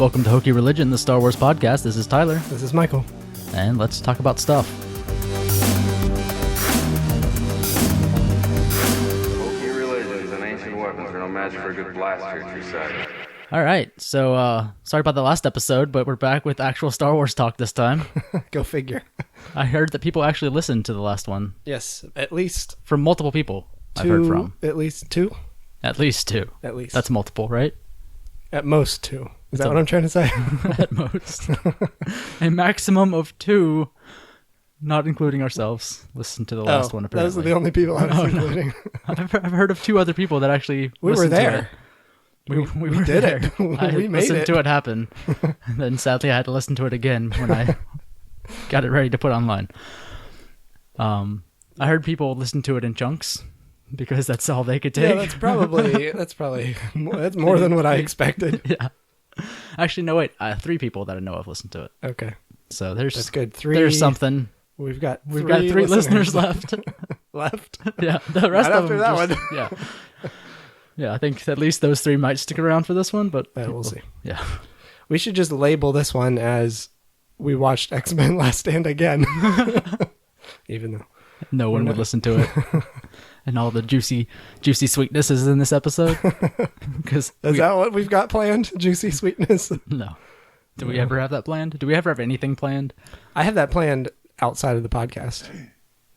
Welcome to Hokey Religion, the Star Wars podcast. This is Tyler. This is Michael. And let's talk about stuff. Hokey Religion and ancient weapons are no match for a good blast here, True. All right, so sorry about the last episode, but we're back with actual Star Wars talk this time. Go figure. I heard that people actually listened to the last one. Yes, at least From multiple people I've heard from. At least two? At least two. At least. That's multiple, right? At most two. Is that what I'm trying to say? At most. A maximum of two, not including ourselves, listened to the last one, apparently. Those are the only people I was including. I've heard of two other people that actually We were there. We were did there. it. I We made listened it. to it happen. And then sadly I had to listen to it again when I got it ready to put online. I heard people listen to it in chunks because that's all they could take. Yeah, that's more than what I expected. Yeah. Actually, no, wait. 3 people that I know of listened to it. Okay. So That's good. There's something. We've got 3 listeners left. Left? Yeah, the rest Right of them after that just, one. Yeah. Yeah, I think at least those 3 might stick around for this one, but We'll see. Yeah. We should just label this one as we watched X-Men Last Stand again. Even though No one would listen to it. And all the juicy sweetness is in this episode. Because Is that what we've got planned? Juicy sweetness? No. Do we ever have that planned? Do we ever have anything planned? I have that planned outside of the podcast.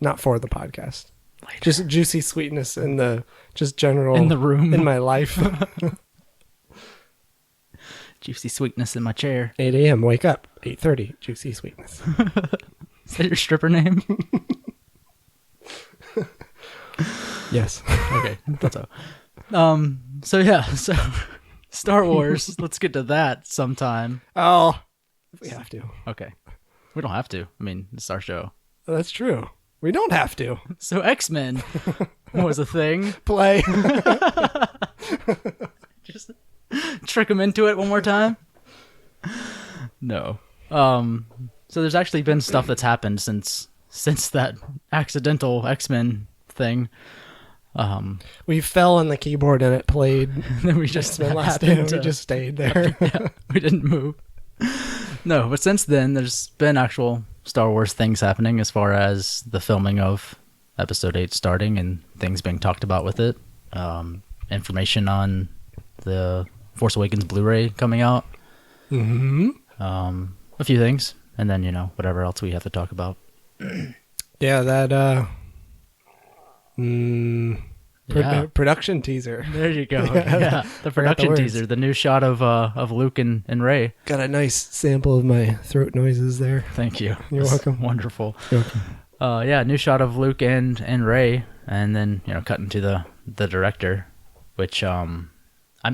Not for the podcast. Later. Just juicy sweetness in the just general In the room. in my life. Juicy sweetness in my chair. 8 a.m. Wake up. 8:30. Juicy sweetness. Is that your stripper name? Yes. Okay, that's so. So Star Wars. Let's get to that sometime. Oh, we have to. Okay, we don't have to. I mean, it's our show. That's true. We don't have to So X-Men was a thing. play. Just trick them into it one more time. No. So there's actually been stuff that's happened since that accidental X-Men thing. We fell on the keyboard and it played. Then we just X-Men Last happened Stand. to, We just stayed there. yeah, we didn't move. No, but since then there's been actual Star Wars things happening as far as the filming of Episode 8 starting and things being talked about with it. Information on the Force Awakens Blu-ray coming out. Mm-hmm. A few things, and then whatever else we have to talk about. Yeah, that Yeah. production teaser. There you go. Yeah. Yeah, the production words. teaser, the new shot of Luke and Rey. Got a nice sample of my throat noises there. Thank you. You're That's welcome. Wonderful. You're welcome. Yeah, new shot of Luke and Rey, and then cutting to the director, which I'm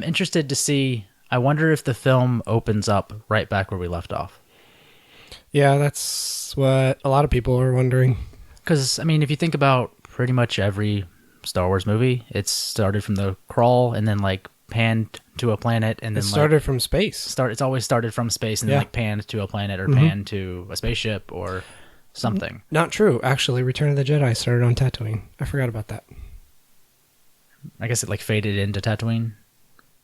interested to see. I wonder if the film opens up right back where we left off. Yeah, that's what a lot of people are wondering. Because I mean, if you think about pretty much every Star Wars movie, it's started from the crawl and then panned to a planet, and then It started from space. It's always started from space and then panned to a planet or panned to a spaceship or something. Not true. Actually, Return of the Jedi started on Tatooine. I forgot about that. I guess it faded into Tatooine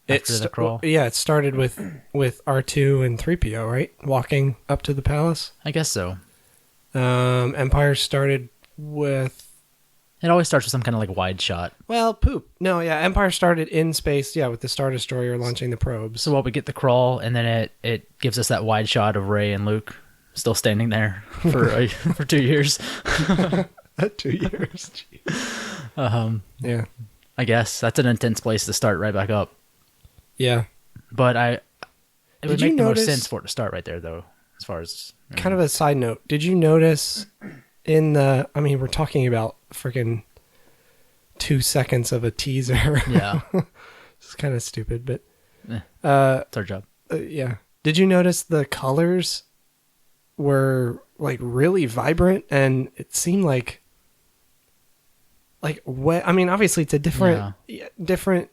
after the crawl. Yeah, it started with R2 and 3PO, right? Walking up to the palace. I guess so. Empire started with... It always starts with some kind of wide shot. Well, poop. No, yeah, Empire started in space, with the Star Destroyer launching the probes. So we get the crawl, and then it gives us that wide shot of Rey and Luke still standing there for for 2 years. 2 years. Yeah. I guess that's an intense place to start right back up. Yeah. But it would Did you make the most notice- sense for it to start right there, though, as far as... Kind of a side note. Did you notice we're talking about freaking 2 seconds of a teaser. Yeah. It's kind of stupid, but It's our job. yeah. Did you notice the colors were really vibrant, and it seemed like wet? I mean, obviously it's a different a different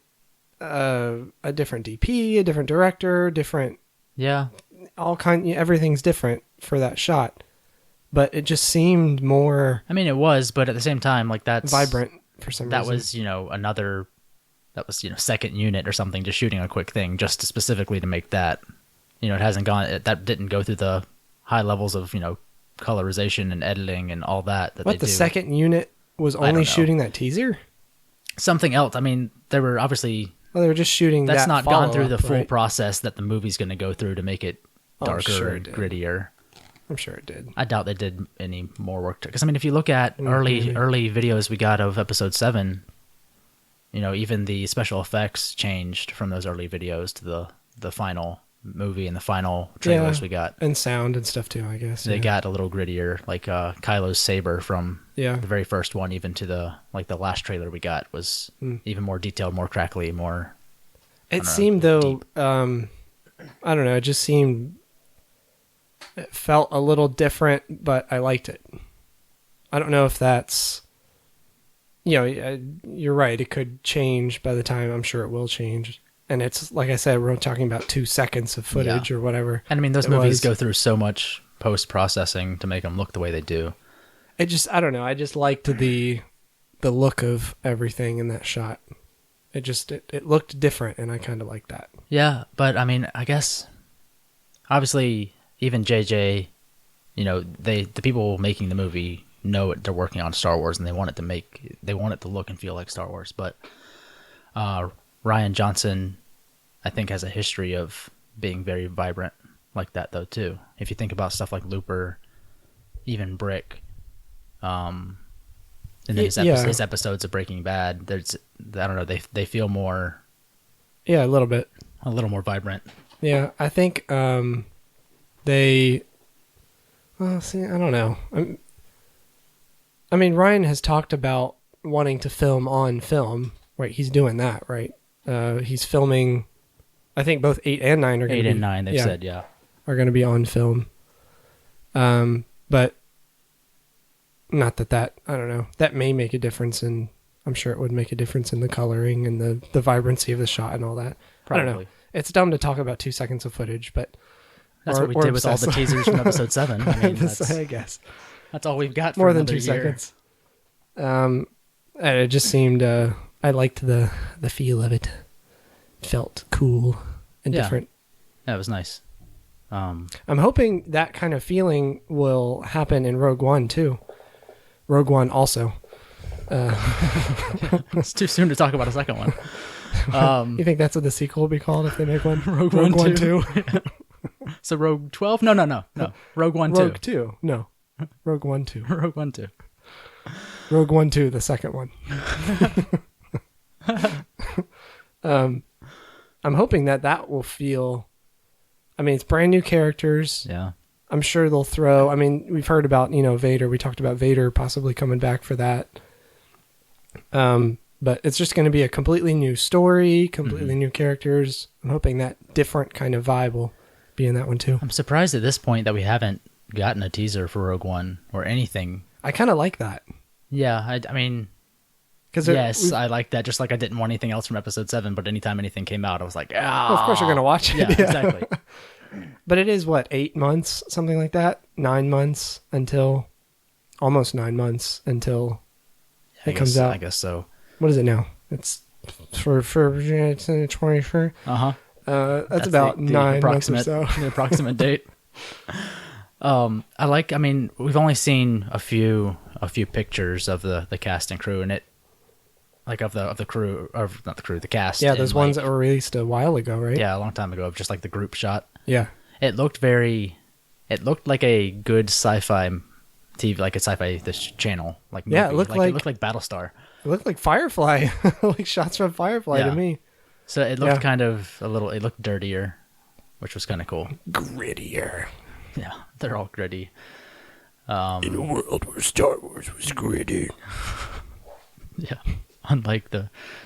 DP, a different director, different Yeah. everything's different for that shot. But it just seemed more I mean, it was, but at the same time, that's... vibrant for some That reason. was, second unit or something, just shooting a quick thing, just specifically to make that, it hasn't gone. That didn't go through the high levels of colorization and editing and all that. What, they the do. second unit was I don't only know. shooting that teaser? Something else. I mean, they were obviously. Well, they were just shooting That's that not gone through the follow-up, full right? process that the movie's going to go through to make it Oh, I'm darker sure and it did. grittier. I'm sure it did. I doubt they did any more work because I mean, if you look at early videos we got of episode 7, even the special effects changed from those early videos to the final movie and the final trailers we got. And sound and stuff too, I guess. They got a little grittier, like Kylo's saber from Yeah. the very first one, even to the last trailer we got was even more detailed, more crackly, more. It seemed though, I don't know. It just seemed. It felt a little different, but I liked it. I don't know if that's. You're right. It could change by the time. I'm sure it will change. And it's like I said, we're talking about 2 seconds of footage or whatever. And I mean, those it movies was. go through so much post processing to make them look the way they do. It just, I don't know. I just liked the look of everything in that shot. It looked different, and I kind of liked that. Yeah, but I mean, I guess obviously even JJ, the people making the movie know it, they're working on Star Wars and they want it to look and feel like Star Wars. But Ryan Johnson, I think, has a history of being very vibrant like that though too. If you think about stuff like Looper, even Brick, and then his episodes of Breaking Bad, I don't know, they feel more, Yeah, a little bit. a little more vibrant. Yeah, I think they. Well, see, I don't know. I mean, Ryan has talked about wanting to film on film. Right, he's doing that. Right, he's filming. I think both 8 and 9 are going to be 8 and 9. They've said, yeah. are going to be on film. But not that I don't know. That may make a difference, and I'm sure it would make a difference in the coloring and the vibrancy of the shot and all that. I don't know. Probably. It's dumb to talk about 2 seconds of footage, but That's what we did with all the teasers from episode 7. I mean, I guess that's all we've got for more than another 2 year. seconds. And it just seemed. I liked the feel of it. It felt cool and different. Yeah, it was nice. I'm hoping that kind of feeling will happen in Rogue One too. Rogue One also. It's too soon to talk about a second one. You think that's what the sequel will be called if they make one? Rogue One One 2? So Rogue 12? No. Rogue One 2. Rogue 2. No. Rogue One 2. Rogue One 2. Rogue One 2, the second one. I'm hoping that will feel. I mean, it's brand new characters. Yeah. I'm sure they'll throw. I mean, we've heard about Vader. We talked about Vader possibly coming back for that. But it's just going to be a completely new story, completely new characters. I'm hoping that different kind of vibe will be in that one too. I'm surprised at this point that we haven't gotten a teaser for Rogue One or anything. I kind of like that. Yeah, I mean, Because yes, I like that. Just like I didn't want anything else from episode 7, but anytime anything came out, I was like, ah. of course you're going to watch it. Yeah, exactly. But it is 8 months, something like that. 9 months until, almost 9 months until it comes out. I guess so. What is it now? It's for 24. That's about the 9 months or so. The approximate date. I mean, we've only seen a few pictures of the cast and crew, and it, like of the crew, or not the crew, the cast. Yeah, those and, ones that were released a while ago, right? Yeah, a long time ago, of just like the group shot. Yeah. It looked like a good sci-fi TV, like a sci-fi channel, like movie. Yeah, it looked it looked like Battlestar. It looked like Firefly, like shots from Firefly to me. So it looked kind of it looked dirtier, which was kind of cool. Grittier. Yeah, they're all gritty. In a world where Star Wars was gritty. Yeah, unlike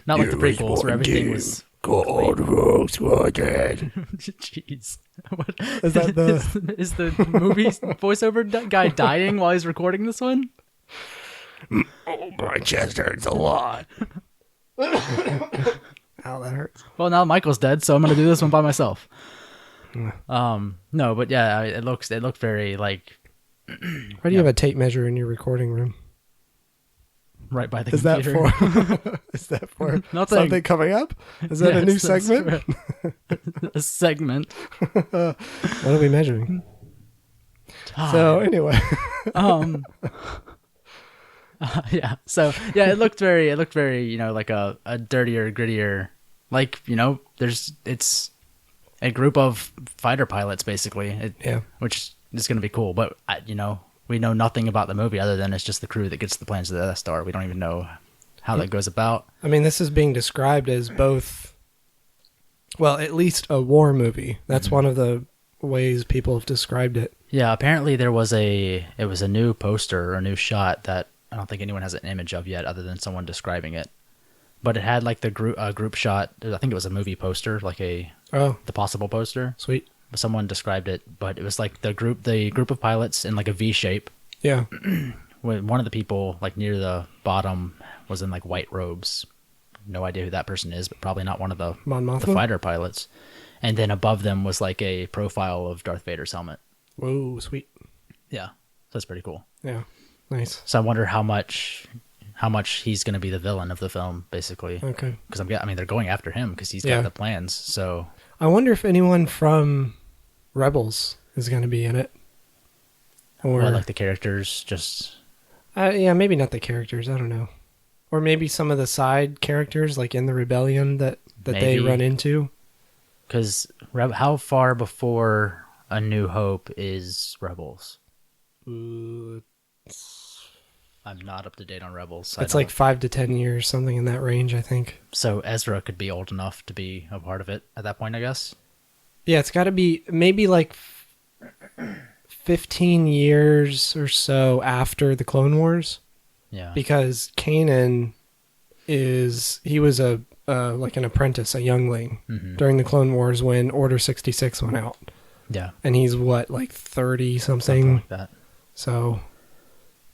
not like the prequels where everything was. God, Rogue Squadron. Jeez, what Is that is the movie voiceover guy dying while he's recording this one? Oh, my chest hurts a lot. Ow, that hurts. Well, now Michael's dead, so I'm gonna do this one by myself. No, but yeah, it looked very like. Why do you have a tape measure in your recording room? right by the Is that computer. for? Is that for Nothing. something coming up? Is that a new Yes, that's segment? right. A segment. What are we measuring? Time. So anyway, yeah. So yeah, it looked very, like a dirtier, grittier, it's a group of fighter pilots basically. Yeah. Which is going to be cool, but we know nothing about the movie other than it's just the crew that gets the plans to the Death Star. We don't even know how that goes about. I mean, this is being described as both, well, at least a war movie. That's one of the ways people have described it. Yeah, apparently it was a new poster or a new shot that I don't think anyone has an image of yet other than someone describing it. But it had like the group shot. I think it was a movie poster, like the possible poster. Sweet. Someone described it, but it was like the group of pilots in like a V shape. Yeah. When one of the people like near the bottom was in like white robes. No idea who that person is, but probably not one of the fighter pilots. And then above them was like a profile of Darth Vader's helmet. Whoa, sweet. Yeah, so that's pretty cool. Yeah, nice. So I wonder how much he's going to be the villain of the film, basically. Okay. Because they're going after him because he's got the plans. So I wonder if anyone from Rebels is going to be in it, or like the characters, just yeah, maybe not the characters. I don't know, or maybe some of the side characters, like in the rebellion that they run into. Because how far before A New Hope is Rebels? I'm not up to date on Rebels. It's like 5 to 10 years, something in that range, I think. So Ezra could be old enough to be a part of it at that point, I guess? Yeah, it's got to be maybe like 15 years or so after the Clone Wars. Yeah. Because Kanan he was like an apprentice, a youngling, during the Clone Wars when Order 66 went out. Yeah. And he's like 30 something like that. So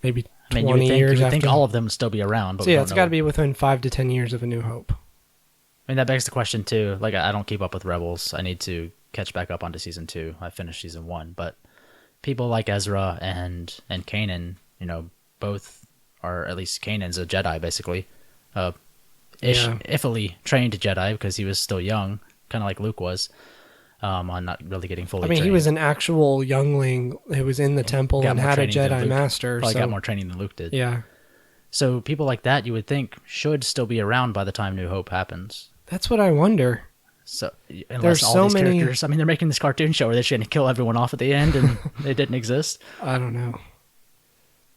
maybe 20 you would think, years you would after. think all of them would still be around. But so yeah, it's got to be within 5 to 10 years of A New Hope. I mean, that begs the question too. Like, I don't keep up with Rebels. I need to catch back up onto season 2. I finished season 1, but people like Ezra and Kanan, both are, at least Kanan's a Jedi basically. Ifily trained Jedi because he was still young, kind of like Luke was. On not really getting fully trained. He was an actual youngling who was in the temple and had a Jedi master. Probably got more training than Luke did. Yeah. So people like that, you would think, should still be around by the time New Hope happens. That's what I wonder. So unless There's all so these many characters, they're making this cartoon show where they're going to kill everyone off at the end and they didn't exist. I don't know.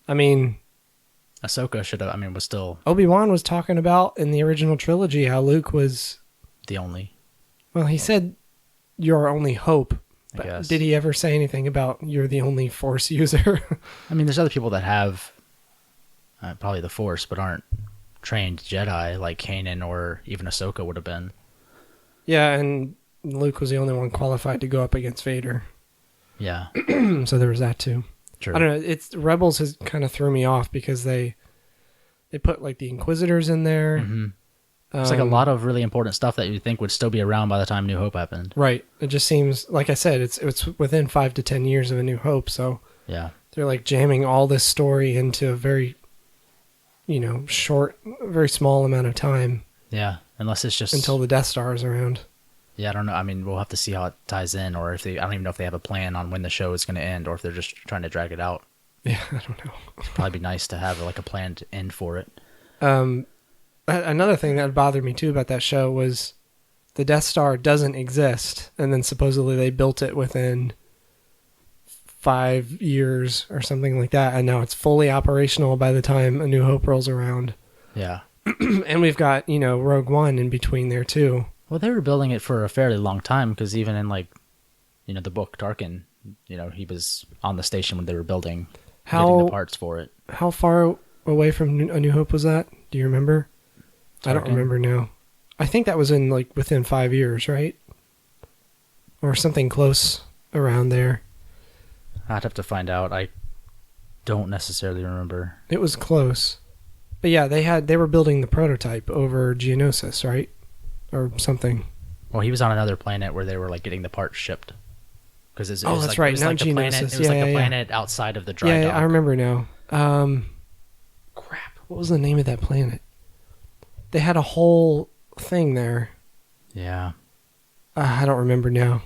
I mean, Ahsoka was still Obi-Wan was talking about in the original trilogy how Luke was the only. Well, he said your only hope. I guess. Did he ever say anything about you're the only Force user? I mean, there's other people that have probably the Force, but aren't trained Jedi like Kanan or even Ahsoka would have been. Yeah, and Luke was the only one qualified to go up against Vader. Yeah. So there was that too. True. I don't know. Rebels has kind of threw me off because they put like the Inquisitors in there. Mm-hmm. It's like a lot of really important stuff that you'd think would still be around by the time New Hope happened. Right. It just seems, like I said, it's within 5 to 10 years of A New Hope. So yeah, they're like jamming all this story into a very, short, very small amount of time. Yeah, unless it's just until the Death Star is around. Yeah, I don't know. I mean, we'll have to see how it ties in, or if I don't even know if they have a plan on when the show is going to end, or if they're just trying to drag it out. Yeah, I don't know. It'd probably be nice to have like a planned end for it. Another thing that bothered me too about that show was the Death Star doesn't exist, and then supposedly they built it within 5 years or something like that, and now it's fully operational by the time A New Hope rolls around. Yeah. And we've got, Rogue One in between there too. Well, they were building it for a fairly long time, because even in the book Tarkin, he was on the station when they were getting the parts for it. How far away from A New Hope was that? Do you remember? Tarkin? I don't remember now. I think that was in within 5 years, right? Or something close around there. I'd have to find out. I don't necessarily remember. It was close. But yeah, they were building the prototype over Geonosis, right? Or something. Well, he was on another planet where they were getting the parts shipped. Because that's right. Not Geonosis. It was a planet outside of the dry dock. Yeah, I remember now. Crap. what was the name of that planet? They had a whole thing there. Yeah. I don't remember now.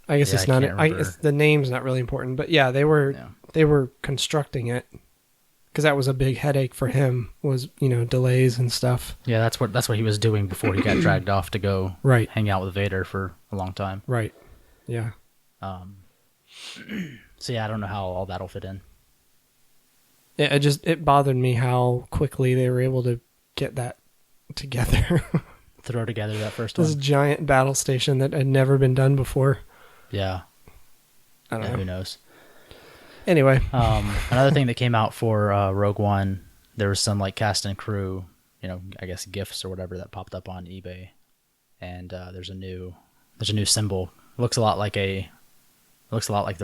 I guess Yeah, it's I not. can't remember. The name's not really important, but yeah, they were constructing it because that was a big headache for him. Was delays and stuff. Yeah, that's what he was doing before he got dragged off to go hang out with Vader for a long time. Right. Yeah. So yeah, I don't know how all that'll fit in. It bothered me how quickly they were able to get that together. Throw together that first This one. giant battle station that had never been done before. Yeah. I don't know. Who knows? Anyway. Another thing that came out for Rogue One, there was some like cast and crew, I guess GIFs or whatever that popped up on eBay, and there's a new symbol. Looks a lot like the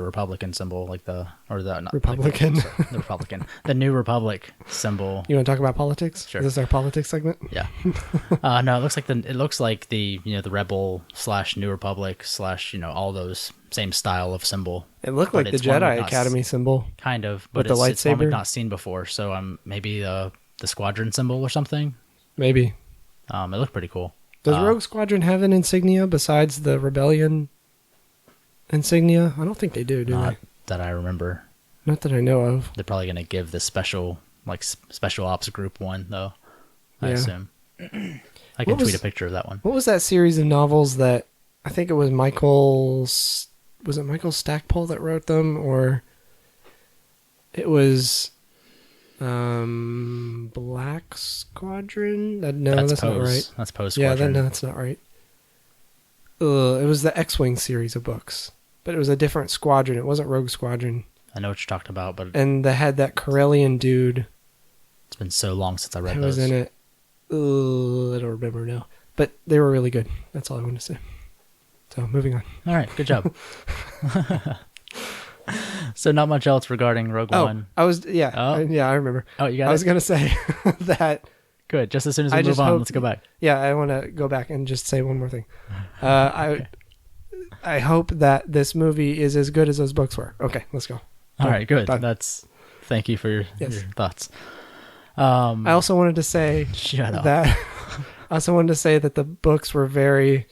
Republican symbol, the Republican, the New Republic symbol. You want to talk about politics? Sure. Is this our politics segment? Yeah. No, it looks like the the Rebel / New Republic / all those same style of symbol. It looked like the Jedi Academy symbol. Kind of, but but the it's one lightsaber we've not seen before. So maybe the squadron symbol or something. Maybe. It looked pretty cool. Does Rogue Squadron have an insignia besides the Rebellion insignia? I don't think they do Not they? that I remember. Not that I know of. They're probably going to give the special ops group one, though, I assume. I can tweet a picture of that one. What was that series of novels that, I think it was Michael Stackpole that wrote them, or it was Black Squadron? No, that's not right. That's Poe Squadron. Yeah, that's not right. It was the X-Wing series of books, but it was a different squadron. It wasn't Rogue Squadron. I know what you're talking about, but And they had that Corellian dude. It's been so long since I read who those. was in it. I don't remember now. But they were really good. That's all I want to say. So, moving on. All right, good job. So not much else regarding Rogue One. I remember. Oh, you got it? I was going to say that. Good. Just as soon as we move on, let's go back. Yeah, I want to go back and just say one more thing. I hope that this movie is as good as those books were. Okay, let's go. All right, good. Done. Thank you for your thoughts. I also wanted to say Shut up. that I also wanted to say that the books were very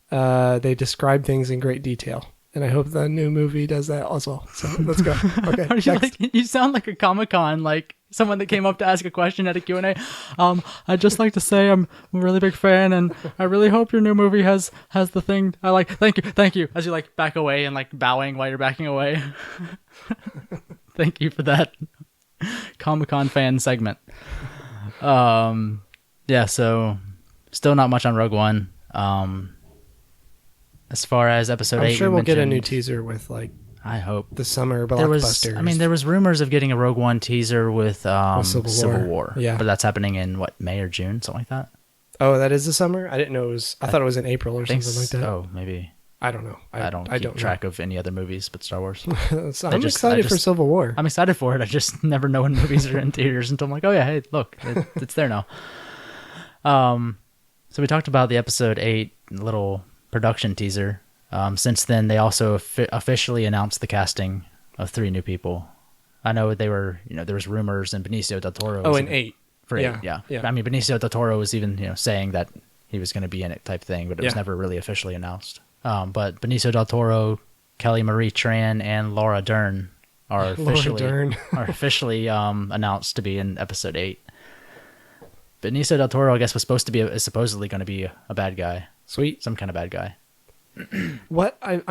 they describe things in great detail. And I hope the new movie does that also. So let's go. Okay. You sound like a Comic-Con, like someone that came up to ask a question at a Q&A. I'd just like to say I'm a really big fan, and I really hope your new movie has the thing I like. Thank you. As you back away and bowing while you're backing away. Thank you for that Comic-Con fan segment. Yeah. So still not much on Rogue One. As far as episode 8, I'm sure we'll get a new teaser with I hope the summer blockbusters. There was rumors of getting a Rogue One teaser with Civil War. Yeah, but that's happening in May or June, something like that. Oh, that is the summer. I didn't know it was. I thought it was in April or something like that. Oh, maybe. I don't know. I don't keep track of any other movies but Star Wars. So I'm excited for Civil War. I'm excited for it. I just never know when movies are in theaters until I'm like, oh yeah, hey, look, it's there now. So we talked about the episode 8 little production teaser. Since then, they also officially announced the casting of 3 new people. I know they were, there was rumors, and Benicio del Toro. Oh, in 8. For 8, yeah. I mean, Benicio del Toro was even, saying that he was going to be in it type thing, but it was never really officially announced. But Benicio del Toro, Kelly Marie Tran, and Laura Dern are officially announced to be in episode 8. Benicio del Toro, I guess, is supposedly going to be a bad guy. Sweet. Some kind of bad guy. What? I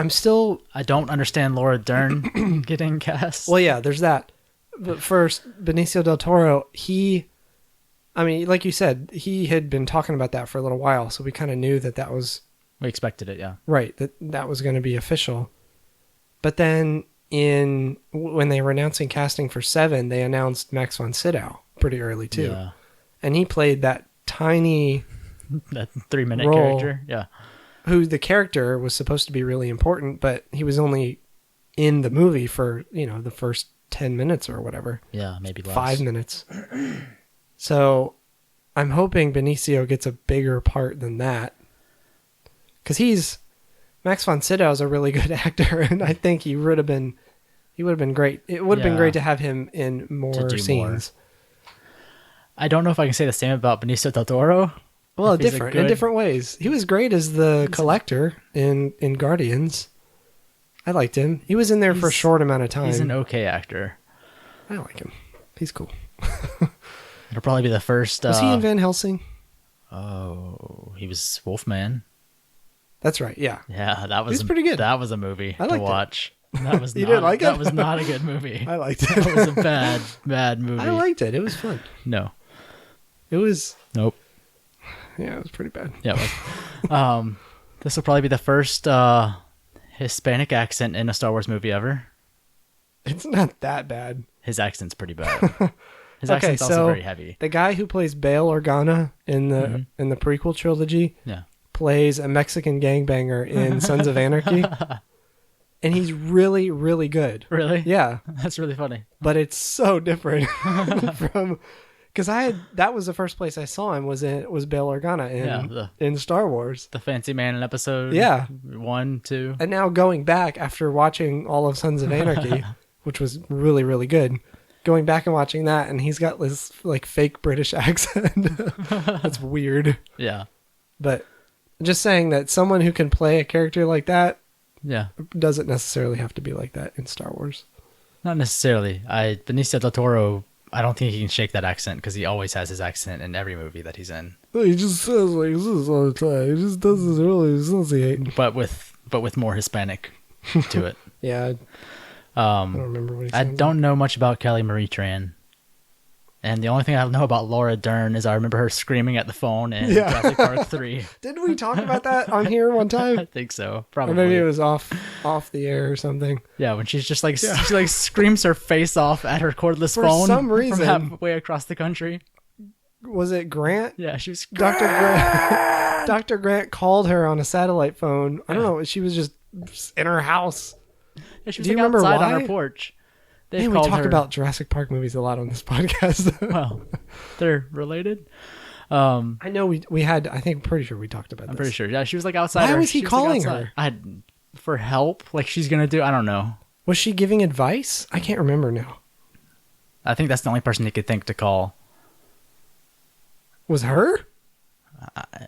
don't understand Laura Dern getting cast. Well, yeah, there's that. But first, Benicio del Toro, like you said, he had been talking about that for a little while, so we kind of knew that was... We expected it, yeah. Right, that was going to be official. But then when they were announcing casting for 7, they announced Max von Sydow pretty early, too. Yeah. And he played that tiny... that 3-minute role, character, yeah. Who the character was supposed to be really important, but he was only in the movie for, the first 10 minutes or whatever. Yeah, maybe less. 5 minutes. So I'm hoping Benicio gets a bigger part than that. Because Max von Sydow is a really good actor, and I think he would have been great. It would have been great to have him in more scenes. I don't know if I can say the same about Benicio del Toro. Well, If he's a different in good- different ways. He was great as the collector in Guardians. I liked him. He was in there for a He's- short amount of time. He's an okay actor. I like him. He's cool. It'll probably be the first. Was he in Van Helsing? Oh, he was Wolfman. That's right. Yeah. Yeah, that was He's pretty good. That was a movie I to liked it. watch. That was You not, didn't like That it? was not a good movie. I liked That it. was a bad movie. I liked it. It was fun. No. It was. Nope. Yeah, it was pretty bad. Yeah. It was. This will probably be the first Hispanic accent in a Star Wars movie ever. It's not that bad. His accent's pretty bad. His Okay, accent's also so very heavy. the guy who plays Bail Organa in the prequel trilogy Yeah. plays a Mexican gangbanger in Sons of Anarchy, and he's really, really good. Really? Yeah, That's really funny. but it's so different from because that was the first place I saw him was Bail Organa in Star Wars. The fancy man in episode Yeah. 1, 2. And now going back after watching all of Sons of Anarchy, which was really, really good, going back and watching that, and he's got this like fake British accent. That's weird. Yeah. But just saying that someone who can play a character like that Yeah. doesn't necessarily have to be like that in Star Wars. Not necessarily. Benicio del Toro, I don't think he can shake that accent because he always has his accent in every movie that he's in. He just says like this all the time. He just does this really associate. But with more Hispanic to it. Yeah, I don't remember what he I said. don't know much about Kelly Marie Tran. And the only thing I know about Laura Dern is I remember her screaming at the phone in Yeah. Jurassic Park 3. Didn't we talk about that on here one I time? think so. Or Probably. maybe it was off the air or something. Yeah, when she's just like she like screams her face off at her cordless For phone some reason- from halfway across the country. Was it Grant? Yeah, she was Dr. Grant. Dr. Grant called her on a satellite phone. I don't know. She was just in her house. Yeah, she was Do you like remember outside on why? her porch. They Man, we called talk her, about Jurassic Park movies a lot on this podcast. well, they're related. I know we had. I think pretty sure we talked about. I'm this. pretty sure. Yeah, she was like outside. Why her- was he she like, calling outside. her? For help, like she's gonna do. I don't know. Was she giving advice? I can't remember now. I think that's the only person he could think to call. Was her?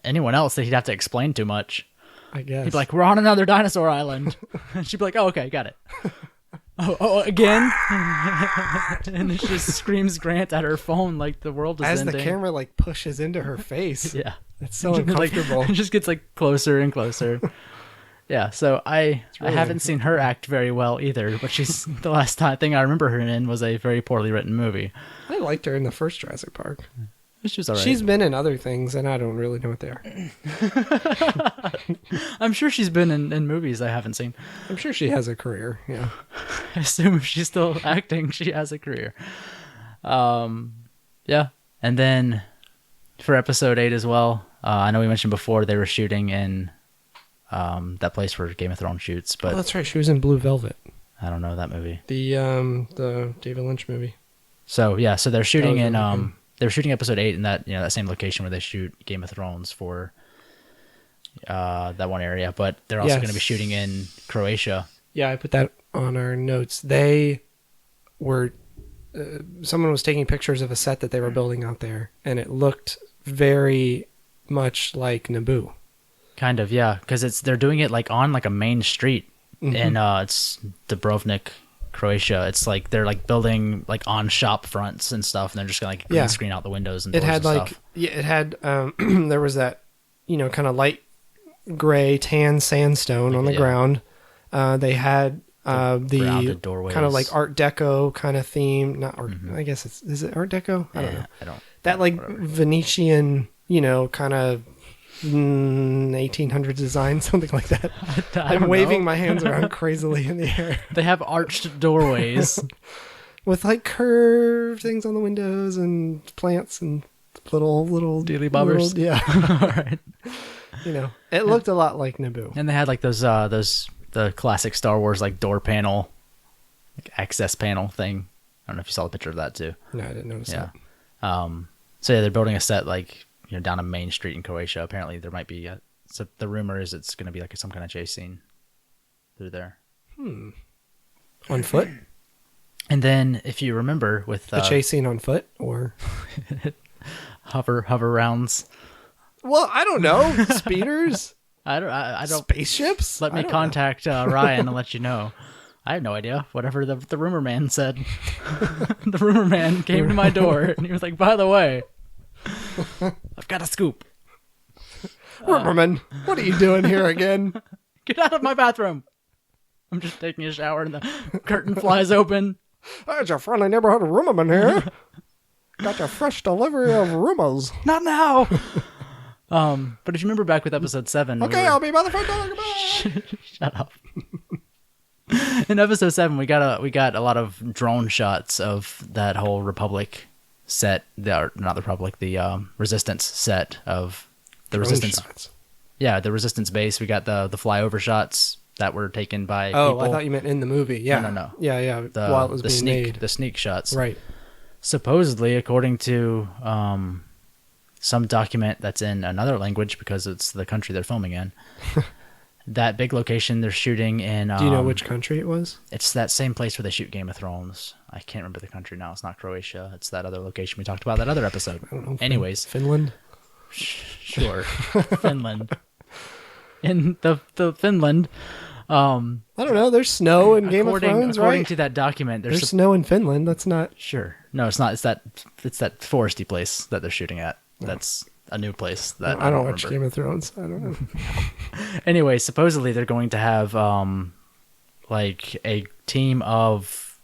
Anyone else that he'd have to explain too much. I guess. He'd be like, "We're on another dinosaur island," and she'd be like, "Oh, okay, got it." Oh, again? And it just screams Grant at her phone like the world is as ending. the camera like pushes into her face. Yeah. It's so Like, uncomfortable. it just gets like closer and closer. Yeah, so I really haven't seen her act very well either, but she's the last thing I remember her in was a very poorly written movie. I liked her in the first Jurassic Park. She was alright. She's been in other things, and I don't really know what they are. I'm sure she's been in movies I haven't seen. I'm sure she has a career. Yeah. I assume if she's still acting, she has a career. Yeah. And then for episode 8 as well, I know we mentioned before they were shooting in that place where Game of Thrones shoots, but Oh, that's right. She was in Blue Velvet, I don't know that movie. the David Lynch movie. So yeah, so they're shooting was in really good. they're shooting episode 8 in that that same location where they shoot Game of Thrones for that one area, but they're also going to be Yes. shooting in Croatia. Yeah, I put that on our notes. They were. Someone was taking pictures of a set that they were building out there, and it looked very much like Naboo. Kind of, yeah, because they're doing it like on like a main street, Mhm. and it's Dubrovnik, Croatia. It's like they're like building like on shop fronts and stuff, and they're just gonna like green Yeah. screen out the windows and It doors had and like stuff. it had there was that kind of light gray tan sandstone on the Yeah. ground. They had the rounded doorways. kind of like Art Deco kind of theme. Not art. I guess is it Art Deco? I don't know. I don't. That like whatever. Venetian, kind of 1800s design, something like that. I I'm don't waving know. my hands around crazily in the air They have arched doorways. with like curved things on the windows and plants and little Dealy bobbers. yeah. All right. It looked a lot like Naboo. And they had like those the classic Star Wars like door panel, like access panel thing. I don't know if you saw the picture of that too. No, I didn't notice Yeah. that. So yeah, they're building a set like down a main street in Croatia. Apparently, there might be. So the rumor is it's going to be like some kind of chase scene through there. On foot? And then, if you remember, with A chase scene on foot, or hover rounds. Well, I don't know. Speeders? I don't. Spaceships? Let me contact Ryan and let you know. I have no idea. Whatever the rumor man said. The rumor man came to my door and he was like, "By the way, I've got a scoop. Rummerman, what are you doing here again? Get out of my bathroom. I'm just taking a shower and the curtain flies open. There's your friendly neighborhood rummerman here. Got your fresh delivery of rumors. Not now." But if you remember back with episode 7, Okay, I'll be by the front door. Goodbye. Shut up. In episode 7, we got a lot of drone shots of that whole Republic set, not the Republic, the Resistance set of the Resistance. Shots. Yeah, the Resistance base. We got the flyover shots that were taken by Oh, people. I thought you meant in the movie. Yeah. No. Yeah. While it was being made. The sneak shots. Right. Supposedly, according to some document that's in another language because it's the country they're filming in, that big location they're shooting in... Do you know which country it was? It's that same place where they shoot Game of Thrones. I can't remember the country now. It's not Croatia. It's that other location we talked about that other episode. I don't know. Anyways. Finland? Sure. Finland. In the Finland... I don't know. There's snow in Game of Thrones, right? According to that document, there's snow in Finland. That's not... Sure. No, it's not. It's that foresty place that they're shooting at. That's a new place that I don't watch Game of Thrones. I don't know. Anyway, supposedly they're going to have like a team of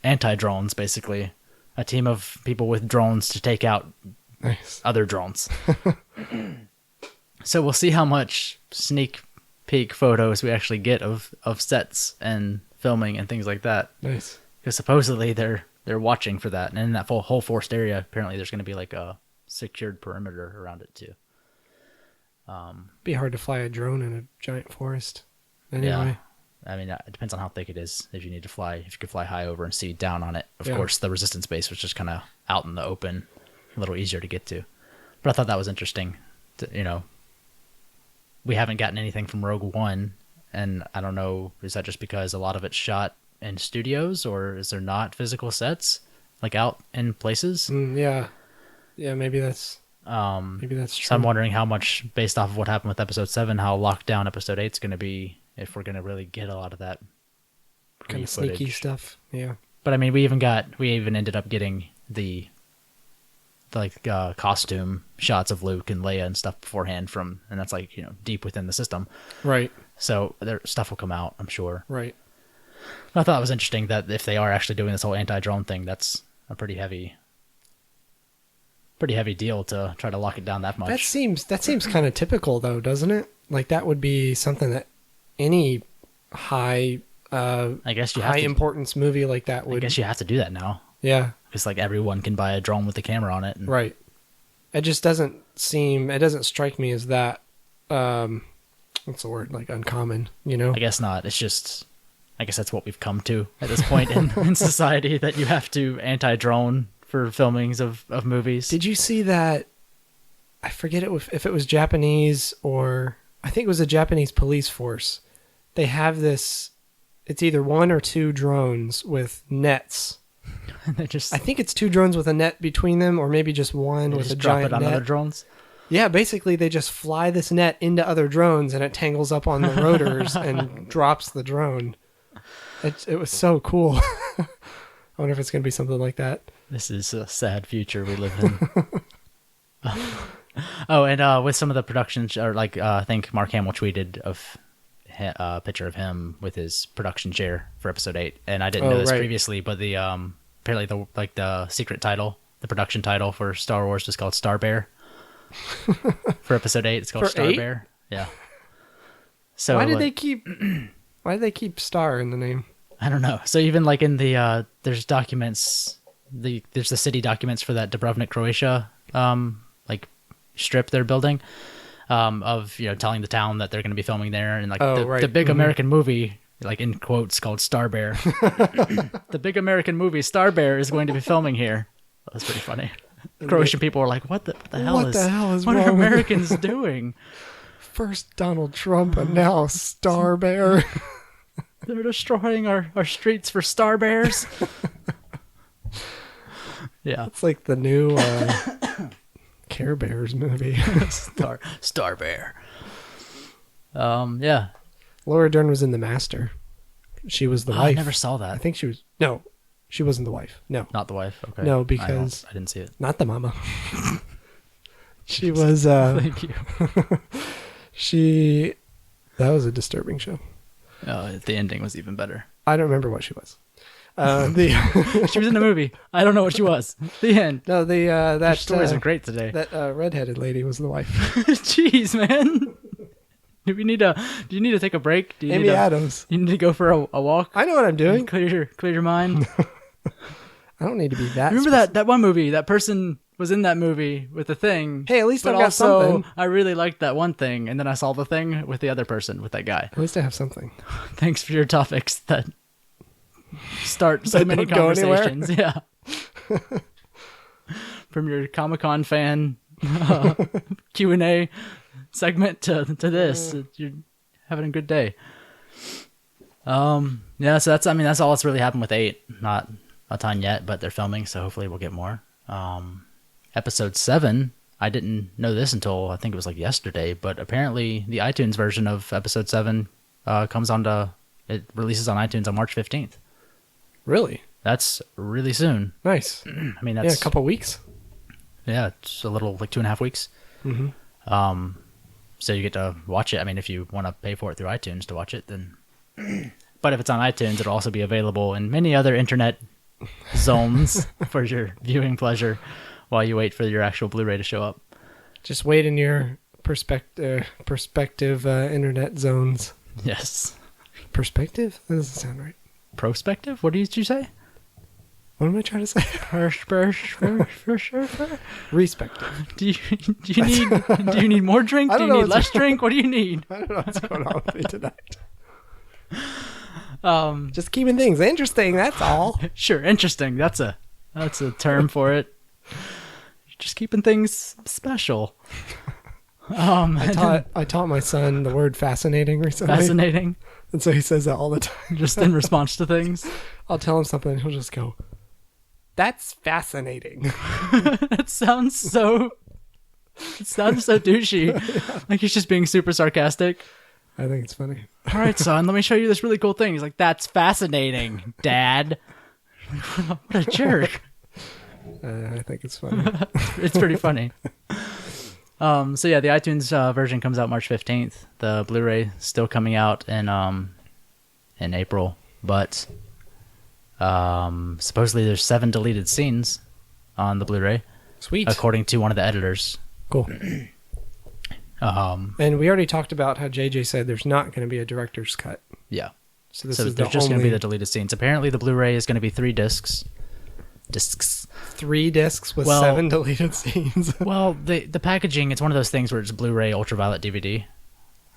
anti-drones, basically. A team of people with drones to take out other drones. So we'll see how much sneak peek photos we actually get of sets and filming and things like that. Nice. Because supposedly they're watching for that. And in that whole forest area, apparently there's going to be like a secured perimeter around it too. Be hard to fly a drone in a giant forest. Anyway. Yeah. I mean, it depends on how thick it is. If you could fly high over and see down on it. Of course, the Resistance base was just kind of out in the open, a little easier to get to. But I thought that was interesting. We haven't gotten anything from Rogue One, and I don't know, is that just because a lot of it's shot in studios, or is there not physical sets like out in places? Yeah, maybe that's true. So I'm wondering how much, based off of what happened with episode 7, how locked down episode 8 is going to be, if we're going to really get a lot of that kind of sneaky stuff. Yeah, but I mean, we even ended up getting the costume shots of Luke and Leia and stuff beforehand and that's like, deep within the system. Right. So stuff will come out, I'm sure. Right. I thought it was interesting that if they are actually doing this whole anti-drone thing, that's a pretty heavy deal to try to lock it down that much. That seems kind of typical though, doesn't it? Like that would be something that any high importance movie like that would. I guess you have to do that now. Yeah. It's like everyone can buy a drone with a camera on it. Right. It just doesn't strike me as that, what's the word? Like uncommon, I guess not. It's just, I guess that's what we've come to at this point in society, that you have to anti-drone for filmings of movies. Did you see that? I forget if it was Japanese or I think it was a Japanese police force. They have this, it's either 1 or 2 drones with nets. I think it's 2 drones with a net between them, or maybe just one with a giant net. Drop it on other drones? Yeah, basically they just fly this net into other drones and it tangles up on the rotors and drops the drone. It was so cool. I wonder if it's going to be something like that. This is a sad future we live in. And with some of the productions, or I think Mark Hamill tweeted of a picture of him with his production chair for episode 8, and I didn't know this previously, but the apparently the secret title, the production title for Star Wars was called Star Bear. For episode 8, it's called for Star 8? Bear. Yeah. So why did they keep Star in the name? I don't know. So even in the there's documents, there's the city documents for that Dubrovnik, Croatia strip they're building, of telling the town that they're going to be filming there, and the big American movie, in quotes, called Star Bear. The big American movie Star Bear is going to be filming here. That was pretty funny. Croatian people were like, what the hell is what are Americans doing? First Donald Trump and now Star Bear. They're destroying our streets for Star Bears. Yeah. It's like the new Care Bears movie. Star Bear. Yeah. Laura Dern was in The Master. She was the wife. I never saw that. I think she was. No, she wasn't the wife. No. Not the wife. Okay. No, because I didn't see it. not the mama. She was. Thank you. That was a disturbing show. The ending was even better. I don't remember what she was. She was in a movie. I don't know what she was. The end. No, Your that stories are great today. That redheaded lady was the wife. Jeez, man. Do you need to take a break? Do you Amy need Adams. You need to go for a walk? I know what I'm doing. Clear your mind. I don't need to be that. Remember that one movie? That person was in that movie with the thing. Hey, at least but I've got also, something. I really liked that one thing, and then I saw the thing with the other person, with that guy. At least I have something. Thanks for your topics that start so That many don't go anywhere. conversations. Yeah. From your Comic-Con fan Q&A segment to this, you're having a good day. Yeah, so that's all that's really happened with 8. Not a ton yet, but they're filming, so hopefully we'll get more. Episode 7, I didn't know this until I think it was like yesterday, but apparently the iTunes version of episode 7 it releases on iTunes on March 15th. Really? That's really soon. Nice. I mean, that's a couple weeks. Yeah, it's a little like 2.5 weeks. Mm-hmm. So you get to watch it. I mean, if you want to pay for it through iTunes to watch it, then. But if it's on iTunes, it'll also be available in many other internet zones for your viewing pleasure while you wait for your actual Blu-ray to show up. Just wait in your perspective internet zones. Yes. Perspective? That doesn't sound right. Prospective? What did you say? What am I trying to say? Respective. Do you need more drink? Do you need less drink? What do you need? I don't know what's going on with me tonight. Just keeping things interesting, that's all. Sure, interesting. That's a term for it. Just keeping things special. I taught my son the word fascinating recently. Fascinating. And so he says that all the time. Just in response to things. I'll tell him something and he'll just go, "That's fascinating." It sounds so douchey. Yeah. Like he's just being super sarcastic. I think it's funny. All right, son, let me show you this really cool thing. He's like, "That's fascinating, Dad." What a jerk. I think it's funny. It's pretty funny. So yeah, the iTunes version comes out March 15th. The Blu-ray still coming out in April, but supposedly there's 7 deleted scenes on the Blu-ray. Sweet. According to one of the editors. Cool. And we already talked about how JJ said there's not going to be a director's cut. Yeah. So there's just going to be the deleted scenes. Apparently the Blu-ray is going to be 3 discs. 3 discs with 7 deleted scenes. Well, the packaging, it's one of those things where it's Blu-ray ultraviolet DVD.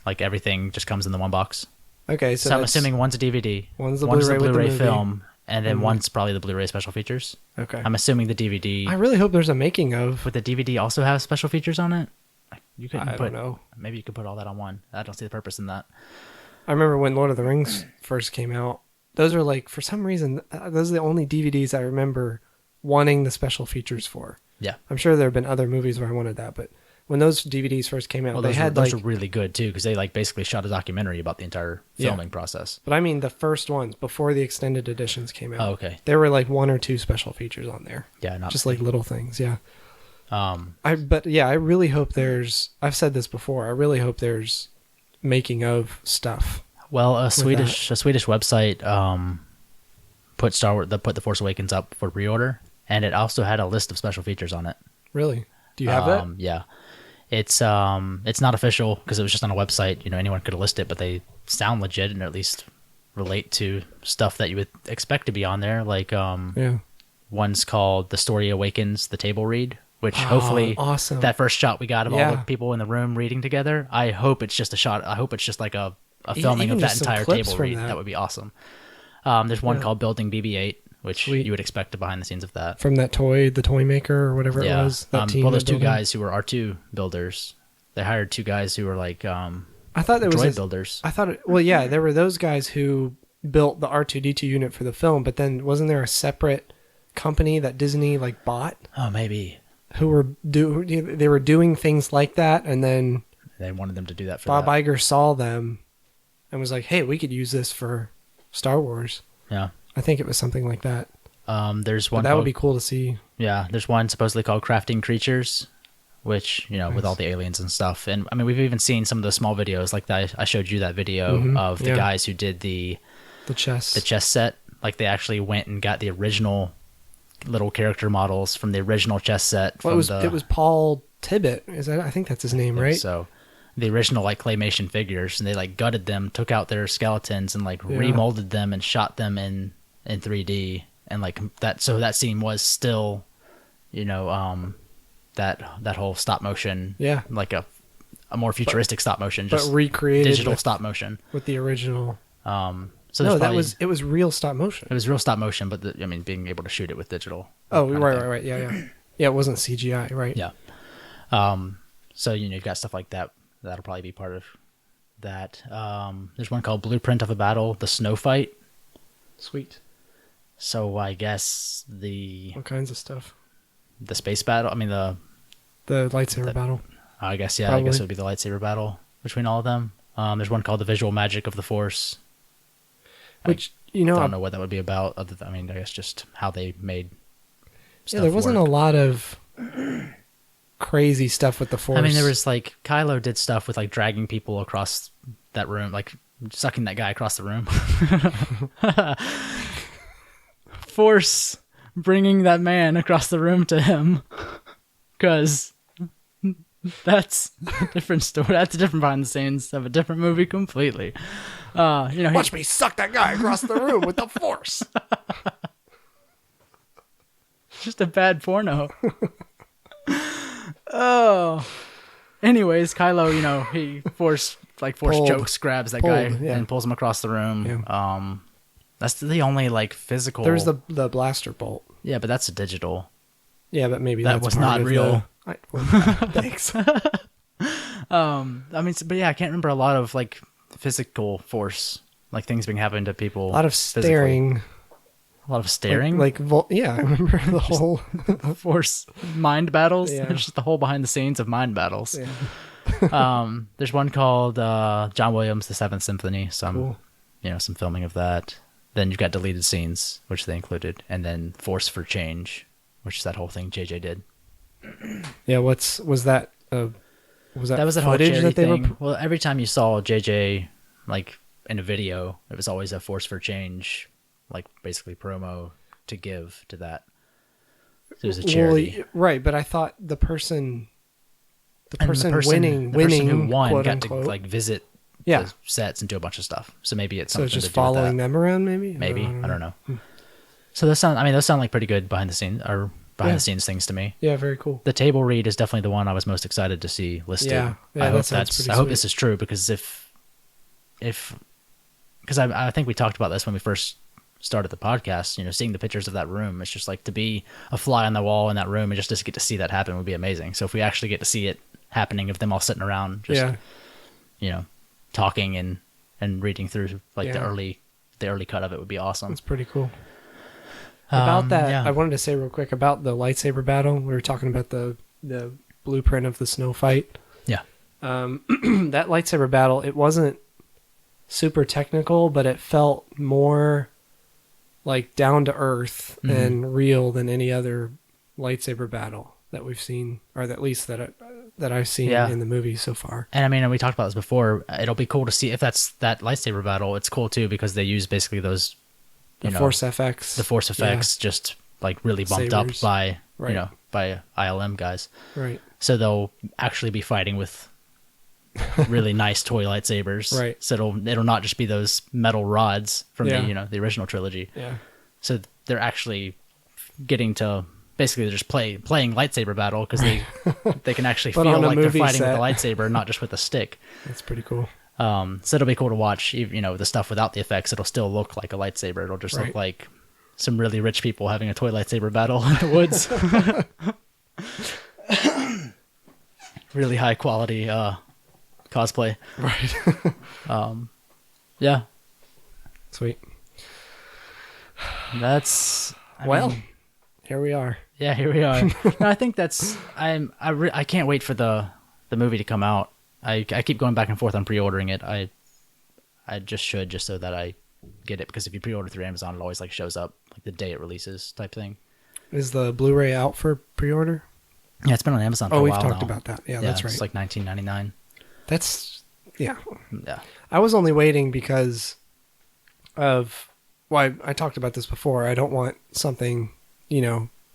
Like everything just comes in the one box. Okay, so I'm assuming one's a DVD, one's the Blu-ray with the movie. film, and then one's probably the Blu-ray special features. Okay. I'm assuming the DVD. I really hope there's a making of. Would the DVD also have special features on it? I don't know. Maybe you could put all that on one. I don't see the purpose in that. I remember when Lord of the Rings first came out. Those are like, for some reason, those are the only DVDs I remember wanting the special features for. Yeah. I'm sure there have been other movies where I wanted that, but when those DVDs first came out, those were really good too, because they like basically shot a documentary about the entire filming process. But I mean the first ones before the extended editions came out. Oh, okay. There were like 1 or 2 special features on there. Yeah, just like little things. Yeah. I really hope there's. I've said this before. I really hope there's making of stuff. Well, a Swedish website put The Force Awakens up for pre-order, and it also had a list of special features on it. Really? Do you have that? Yeah. It's not official because it was just on a website. You know, anyone could list it, but they sound legit and at least relate to stuff that you would expect to be on there. Like one's called "The Story Awakens," the table read, which hopefully awesome. That first shot we got of all the people in the room reading together. I hope it's just a shot. I hope it's just like a filming of that entire table read. That would be awesome. There's one called "Building BB-8." Which you would expect the behind the scenes of that. From that the toy maker or whatever it was. That team there's 2 guys who were R2 builders. They hired 2 guys who were like I thought there was droid builders. I thought there were those guys who built the R2-D2 unit for the film, but then wasn't there a separate company that Disney like bought? Oh, maybe. who were they were doing things like that, and then They wanted them to do that for Bob that. Iger saw them and was like, "Hey, we could use this for Star Wars." Yeah. I think it was something like that. There's But one. that would be cool to see. Yeah, there's one supposedly called Crafting Creatures, which, you know, with all the aliens and stuff. And I mean, we've even seen some of those small videos, like that. I showed you that video of the guys who did the chess set. Like they actually went and got the original little character models from the original chess set. Well, it was Paul Tibbett. I think that's his name, right? So the original like claymation figures, and they like gutted them, took out their skeletons, and like remolded them and shot them in 3D. And like that, so that scene was still, you know, that whole stop motion, like a more futuristic stop motion, just but recreated digital stop motion with the original. So no, it was real stop motion. It was real stop motion, but I mean, being able to shoot it with digital. Oh, right, yeah. It wasn't CGI, right? Yeah. So you know, you've got stuff like that. That'll probably be part of that. There's one called Blueprint of a Battle: The Snow Fight. Sweet. So I guess all kinds of stuff. The space battle. I mean the lightsaber battle. I guess yeah. Probably. I guess it would be the lightsaber battle between all of them. There's one called The Visual Magic of the Force, which I don't know what that would be about. Other than, I mean, I guess just how they made. Yeah, there wasn't a lot of crazy stuff with the Force. I mean, there was like Kylo did stuff with like dragging people across that room, like sucking that guy across the room. Force bringing that man across the room to him, because that's a different story. That's a different behind the scenes of a different movie completely. You know, watch me suck that guy across the room with the Force. Just a bad porno. Oh. Anyways, Kylo, you know, he force chokes, grabs that guy and pulls him across the room. Yeah. That's the only like physical. There's the blaster bolt. Yeah, but that's a digital. Yeah, but maybe that was not real. Thanks. I mean, but yeah, I can't remember a lot of like physical force, like things being happening to people. A lot of staring. A lot of staring. Yeah, I remember the whole force mind battles. Yeah. It's just the whole behind the scenes of mind battles. Yeah. There's one called John Williams' The Seventh Symphony. Some filming of that. Then you've got deleted scenes, which they included, and then Force for Change, which is that whole thing JJ did. Yeah, was that? Was that that whole footage that they thing? were? Well, every time you saw JJ like in a video, it was always a Force for Change, like basically promo to give to that. So it was a charity, right? But I thought the person winning who won quote, got unquote, to like visit. Yeah. The sets and do a bunch of stuff. So maybe it's so something it's just to do following with that. them around, maybe. Maybe I don't know. So those sound like pretty good behind the scenes the scenes things to me. Yeah, very cool. The table read is definitely the one I was most excited to see listed. Yeah, I hope I hope this is true, because because I think we talked about this when we first started the podcast. You know, seeing the pictures of that room, it's just like to be a fly on the wall in that room and just to get to see that happen would be amazing. So if we actually get to see it happening, of them all sitting around, just you know, talking and reading through like the early cut of it would be awesome. That's pretty cool. About that, I wanted to say real quick about the lightsaber battle. We were talking about the blueprint of the snow fight. Yeah. That lightsaber battle, it wasn't super technical, but it felt more like down to earth and real than any other lightsaber battle that we've seen, or at least that I've seen in the movie so far. And I mean, we talked about this before. It'll be cool to see if that's that lightsaber battle. It's cool too, because they use basically those Force FX. The Force effects just like really bumped Sabers. up by by ILM guys. Right. So they'll actually be fighting with really nice toy lightsabers. Right. So it'll not just be those metal rods from the original trilogy. Yeah. So they're actually getting to basically they're just playing lightsaber battle, because they can actually feel like they're fighting with a lightsaber, not just with a stick. That's pretty cool. So it'll be cool to watch. The stuff without the effects, it'll still look like a lightsaber. It'll just look like some really rich people having a toy lightsaber battle in the woods. Really high quality cosplay. Right. Yeah. Sweet. That's I mean, Here we are. Yeah, here we are. No, I think that's I can't wait for the movie to come out. I keep going back and forth on pre-ordering it. I just should, just so that I get it, because if you pre-order through Amazon, it always like shows up like the day it releases type thing. Is the Blu-ray out for pre-order? Yeah, it's been on Amazon for a while we've talked now. about that. Yeah, that's right. It's like $19.99. That's yeah. Yeah. I was only waiting because of I talked about this before. I don't want something,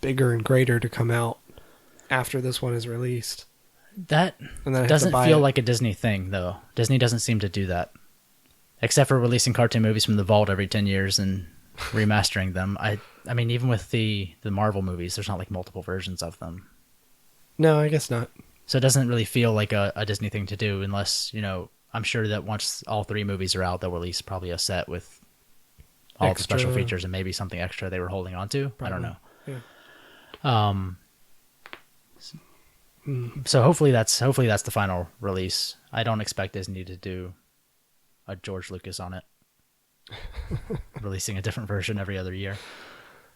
bigger and greater to come out after this one is released. That And then I have doesn't to buy feel it. like a Disney thing, though. Disney doesn't seem to do that. Except for releasing cartoon movies from the vault every 10 years and remastering them. I mean, even with the Marvel movies, there's not like multiple versions of them. No, I guess not. So it doesn't really feel like a Disney thing to do unless, I'm sure that once all 3 movies are out, they'll release probably a set with all the special features and maybe something extra they were holding on to. Probably. I don't know. Yeah. So hopefully that's the final release. I don't expect Disney to do a George Lucas on it, releasing a different version every other year,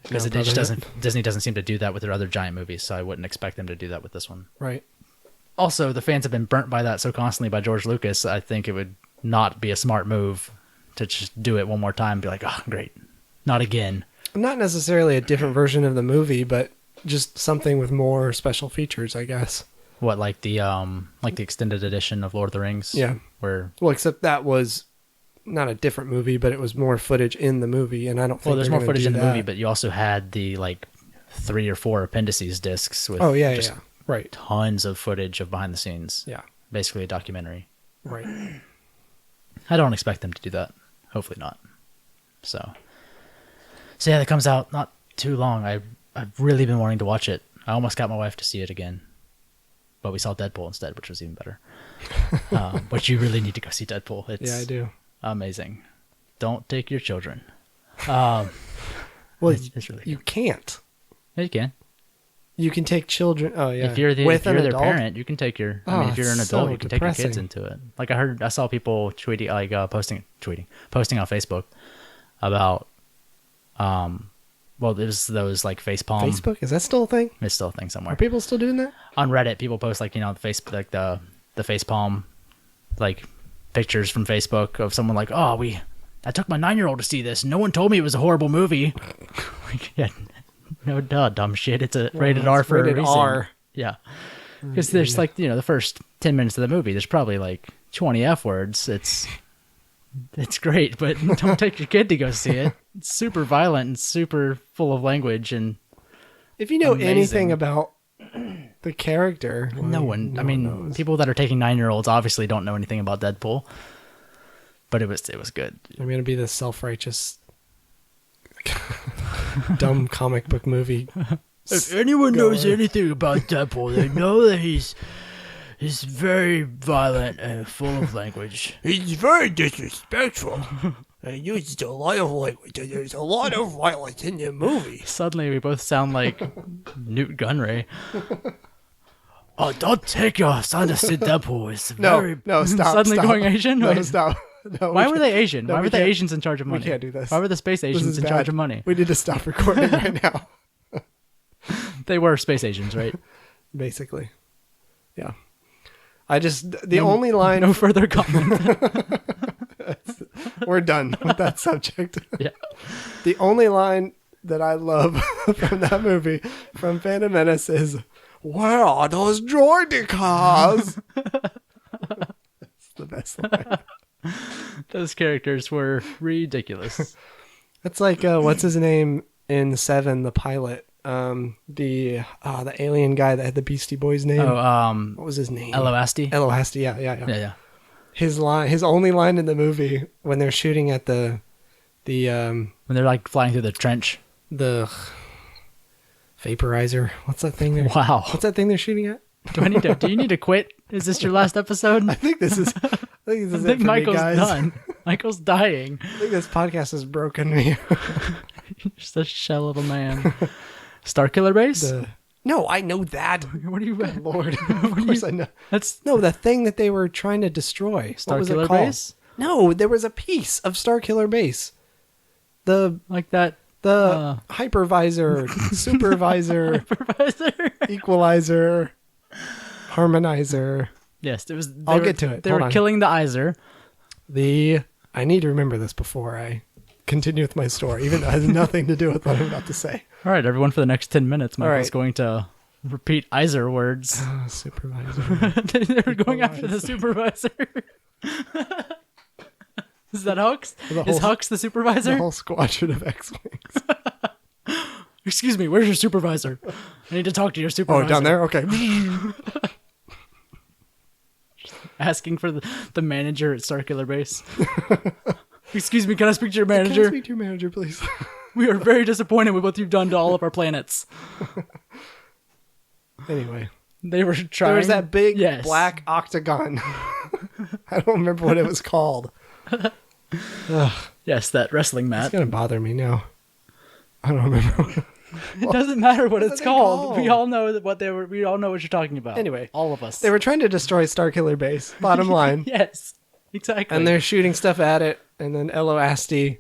because No, it just probably doesn't. Disney doesn't seem to do that with their other giant movies, so I wouldn't expect them to do that with this one. Right. Also, the fans have been burnt by that so constantly by George Lucas. I think it would not be a smart move to just do it one more time and be like, oh, great, not again. Not necessarily a different version of the movie, but just something with more special features, I guess. What, like the extended edition of Lord of the Rings? Yeah. Where Well, except that was not a different movie, but it was more footage in the movie, and I don't think there's they're more gonna footage do in the that. movie, but you also had the 3 or 4 appendices discs with just Right. tons of footage of behind the scenes. Yeah. Basically a documentary. Right. I don't expect them to do that. Hopefully not. So yeah, that comes out not too long. I've really been wanting to watch it. I almost got my wife to see it again, but we saw Deadpool instead, which was even better. But you really need to go see Deadpool. It's I do. amazing. Don't take your children. Well, It's really you can't. Yeah, you can. You can take children. Oh yeah. If you're their adult? parent, you can take your. I mean, if you're an it's adult, so you can take your kids depressing. into it. Like I saw people posting on Facebook about, well, there's those like facepalm. Facebook, is that still a thing? It's still a thing somewhere. Are people still doing that? On Reddit, people post like the face, like the facepalm, like pictures from Facebook of someone like, I took my 9-year-old to see this. No one told me it was a horrible movie. Like, yeah, no duh, dumb shit. It's a rated R for rated a reason. R. Yeah. Because there's like, the first 10 minutes of the movie, there's probably like 20 F words. It's great, but don't take your kid to go see it. It's super violent and super full of language. And If you know Amazing. anything about the character, no one knows. People that are taking 9-year-olds obviously don't know anything about Deadpool. But it was good. I'm going to be the self-righteous, dumb comic book movie. If anyone knows anything about Deadpool, they know that he's very violent and full of language. He's very disrespectful. He uses a lot of language, and there's a lot of violence in the movie. Suddenly, we both sound like Newt Gunray. Oh, don't take your son to see Deadpool. It's very... No, stop. Suddenly stop. going Asian? No, Wait. stop. No, Why we were can't- they Asian? no, Why we were the can't- Asians in charge of money? We can't do this. Why were the space This Asians is in bad. charge of money? We need to stop recording right now. They were space Asians, right? Basically. Yeah. The only line... No further comment. We're done with that subject. Yeah. The only line that I love from that movie, from Phantom Menace, is, "Where are those droid cars?" That's the best line. Those characters were ridiculous. It's like, what's his name in Seven, the pilot? The alien guy that had the Beastie Boys name. What was his name? Eloasti? Eloasti, yeah. Yeah. His only line in the movie when they're shooting at the When they're like flying through the trench. vaporizer. What's that thing? Wow. What's that thing they're shooting at? Do you need to quit? Is this your last episode? I think this is. I think I think it for Michael's me, guys. done. Michael's dying. I think this podcast has broken me. Just a shell of a man. Starkiller Base? No, I know that. What are you... Lord, of course I know. That's The thing that they were trying to destroy. What was it Starkiller called? Base? No, there was a piece of Starkiller Base. Like that The hypervisor, supervisor, equalizer, harmonizer. Yes, it was. I'll get to it. They Hold were on. killing the Iser. I need to remember this before I continue with my story, even though it has nothing to do with what I'm about to say. All right, everyone, for the next 10 minutes, All Michael's right. going to repeat Iser words. Supervisor. They were going after the supervisor. Is that Hux? Is Hux the supervisor? The whole squadron of X-Wings. Excuse me, where's your supervisor? I need to talk to your supervisor. Oh, down there? Okay. Asking for the manager at Starkiller Base. Excuse me, can I speak to your Can I manager? speak to your manager, please? We are very disappointed with what you've done to all of our planets. Anyway. They were trying. There was that big Yes. black octagon. I don't remember what it was called. Yes, that wrestling It's mat. going to bother me now. I don't remember. It doesn't matter what it's it called. called? We all know what they were. We all know what you're talking about. Anyway. all of us. They were trying to destroy Starkiller Base, bottom line. Yes, exactly. And they're shooting stuff at it, and then Elo Asti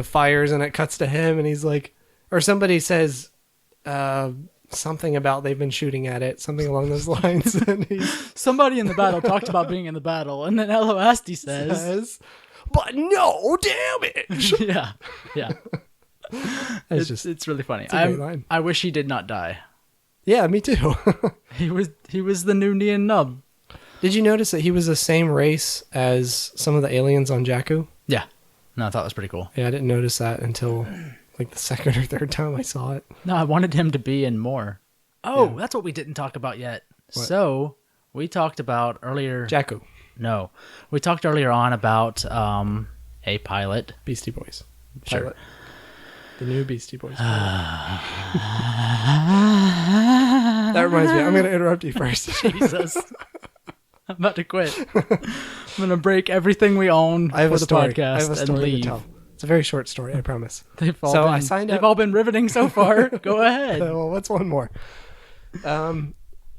fires, and it cuts to him, and he's like, or somebody says something about they've been shooting at it, something along those lines, and he Somebody in the battle talked about being in the battle, and then Elo Asti says, but no damage. "Yeah, yeah." It's really funny. a great line. I wish he did not die. Yeah, me too. He was the new Neon Nub. Did you notice that he was the same race as some of the aliens on Jakku? Yeah. No, I thought it was pretty cool. Yeah, I didn't notice that until like the second or third time I saw it. No, I wanted him to be in more. Oh, Yeah. that's what we didn't talk about yet. What? So we talked about earlier. Jakku, No, we talked earlier on about a pilot. Beastie Boys. Sure. Pilot. The new Beastie Boys. Ah. That reminds me, I'm going to interrupt you first. Jesus. I'm about to quit. I'm going to break everything we own I have for a the story. podcast I have a and story to leave. tell. It's a very short story, I promise. They've all So been, I signed they've up- all been riveting so far. Go ahead. Well, what's one more?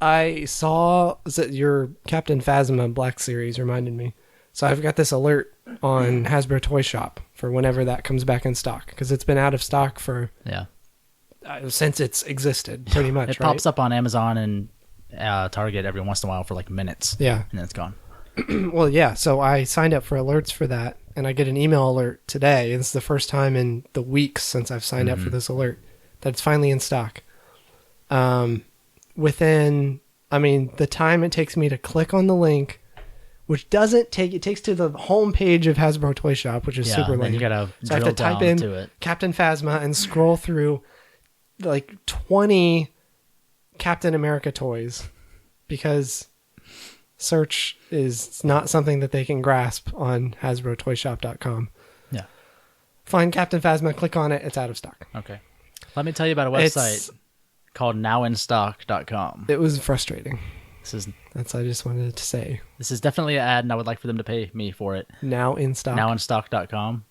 I saw that your Captain Phasma Black Series reminded me. So I've got this alert on Hasbro Toy Shop for whenever that comes back in stock, because it's been out of stock for Yeah. since it's existed, pretty much. It right? pops up on Amazon and Target every once in a while for like minutes. Yeah. And then it's gone. Well, yeah. So I signed up for alerts for that, and I get an email alert today. It's the first time in the weeks since I've signed up for this alert that it's finally in stock. Within, the time it takes me to click on the link, which doesn't take, it takes to the home page of Hasbro Toy Shop, which is Yeah, super then lame. you gotta So I have drill to type down in to it. Captain Phasma and scroll through like 20 Captain America toys, because search is not something that they can grasp on HasbroToyShop.com. Yeah. Find Captain Phasma, click on it, it's out of stock. Okay. Let me tell you about a website called nowinstock.com. It was frustrating. I just wanted to say. This is definitely an ad, and I would like for them to pay me for it. Now in stock. Nowinstock.com.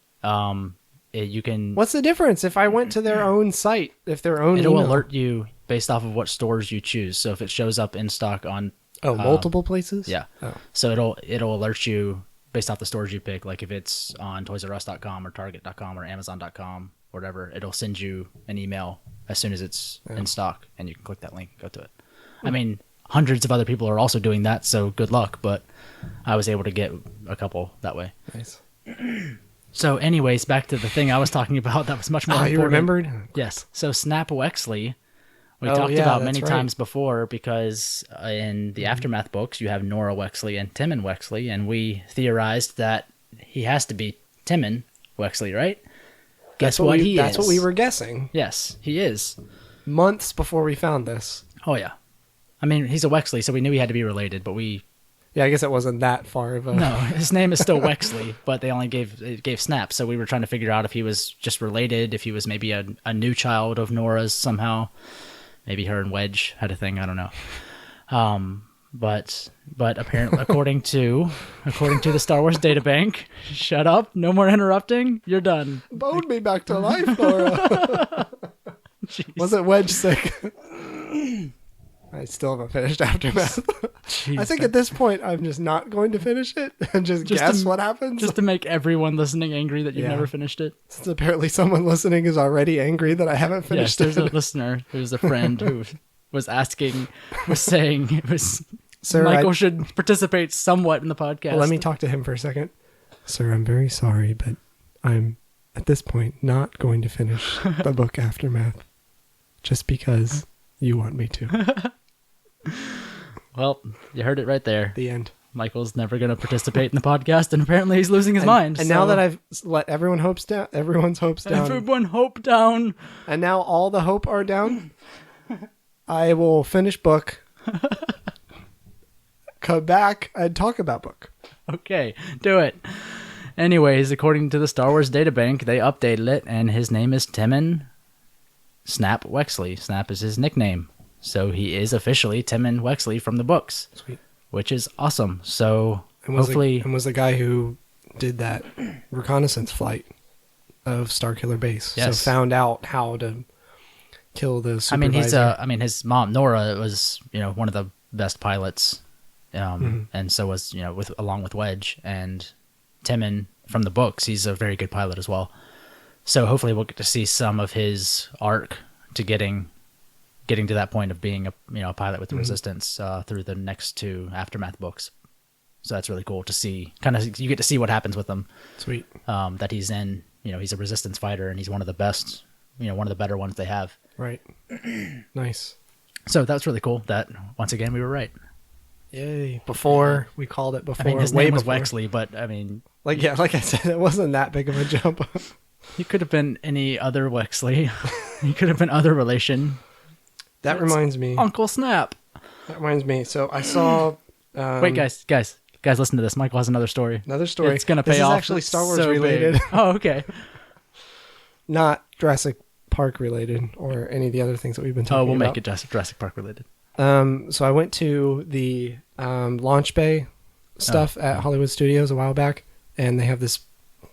You can. What's the difference if I went to their own site, if their own It'll email? alert you based off of what stores you choose. So if it shows up in stock on multiple places? yeah. Oh. So it'll alert you based off the stores you pick. Like if it's on ToysRUs.com or Target.com or Amazon.com, whatever, it'll send you an email as soon as it's in stock, and you can click that link and go to it. I mean, hundreds of other people are also doing that, so good luck. But I was able to get a couple that way. Nice. So, anyways, back to the thing I was talking about. That was much more important. You remembered? Yes. So Snap Wexley, we Oh, talked yeah, about that's many right. times before, because in the Aftermath books, you have Nora Wexley and Timon Wexley, and we theorized that he has to be Timon Wexley, right? Guess what he is. That's what we were guessing Yes, he is. months before we found this. Oh, yeah. I mean, he's a Wexley, so we knew he had to be related, but we... Yeah, I guess it wasn't that far of a... No, his name is still Wexley, but they only gave Snap, so we were trying to figure out if he was just related, if he was maybe a new child of Nora's somehow. Maybe her and Wedge had a thing, I don't know. But apparently, according to the Star Wars databank, shut up, no more interrupting, you're done. Bone me back to life, Nora. Wasn't Wedge sick? I still haven't finished Aftermath. I think at this point, I'm just not going to finish it and just guess what happens. Just to make everyone listening angry that you've never finished it. Since apparently someone listening is already angry that I haven't finished There's a it. listener who's a friend who was saying it was Sir, Michael should participate somewhat in the podcast. Well, let me talk to him for a second. Sir, I'm very sorry, but I'm, at this point, not going to finish the book Aftermath. Just because you want me to. Well, you heard it right there. The end. Michael's never going to participate in the podcast, and apparently he's losing his mind. And now that I've let everyone's hopes down, everyone hope down, and now all the hope are down, I will finish book, come back, and talk about book. Okay, do it. Anyways, according to the Star Wars databank, they updated it, and his name is Timon Snap Wexley. Snap is his nickname. So he is officially Timon Wexley from the books. Sweet. Which is awesome. So hopefully... was the guy who did that reconnaissance flight of Starkiller Base. Yes. So found out how to kill the supervisor. His mom, Nora, was, one of the best pilots. And so was, along with Wedge. And Timon from the books, he's a very good pilot as well. So hopefully we'll get to see some of his arc to getting to that point of being a pilot with the Resistance through the next two Aftermath books. So that's really cool to see. Kind of, you get to see what happens with him. Sweet. That he's in. He's a Resistance fighter, and he's one of the best. One of the better ones they have. Right. Nice. So that's really cool. That once again we were right. Yay! Before we called it before. His way name was before. Wexley, but like I said, it wasn't that big of a jump. He could have been any other Wexley. He could have been other relation. That reminds me. Uncle Snap. That reminds me. So I saw. Wait, guys, listen to this. Michael has another story. Another story. It's gonna pay this off. This is actually Star Wars so related. Big. Oh, okay. Not Jurassic Park related or any of the other things that we've been talking about. We'll make it Jurassic Park related. So I went to the launch bay stuff at Hollywood Studios a while back, and they have this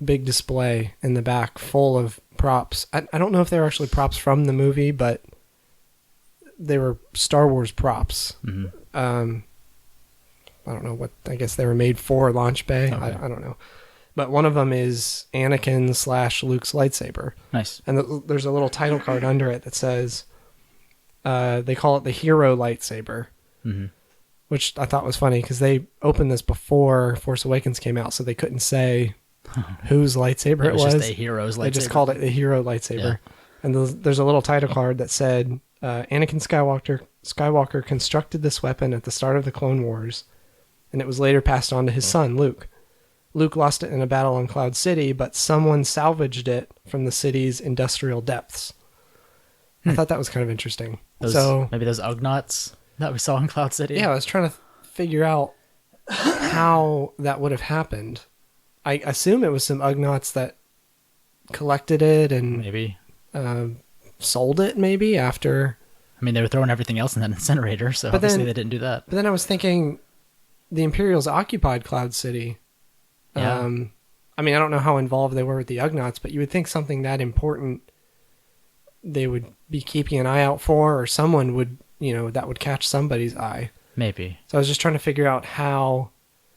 big display in the back full of props. I don't know if they were actually props from the movie, but they were Star Wars props. I don't know what. I guess they were made for launch bay. Okay. I don't know. But one of them is Anakin / Luke's lightsaber. Nice. And there's a little title card under it that says, they call it the hero lightsaber, which I thought was funny because they opened this before Force Awakens came out, so they couldn't say whose lightsaber it was. Just a hero's lightsaber. They just called it the hero lightsaber. Yeah. And there's a little title card that said, Anakin Skywalker constructed this weapon at the start of the Clone Wars, and it was later passed on to his son, Luke. Luke lost it in a battle on Cloud City, but someone salvaged it from the city's industrial depths. I thought that was kind of interesting. Maybe those Ugnaughts that we saw in Cloud City. Yeah, I was trying to figure out how that would have happened. I assume it was some Ugnaughts that collected it and maybe sold it maybe after. They were throwing everything else in that incinerator, so obviously they didn't do that. But then I was thinking the Imperials occupied Cloud City. Yeah. I don't know how involved they were with the Ugnaughts, but you would think something that important they would be keeping an eye out for, or someone would, that would catch somebody's eye. Maybe. So I was just trying to figure out how.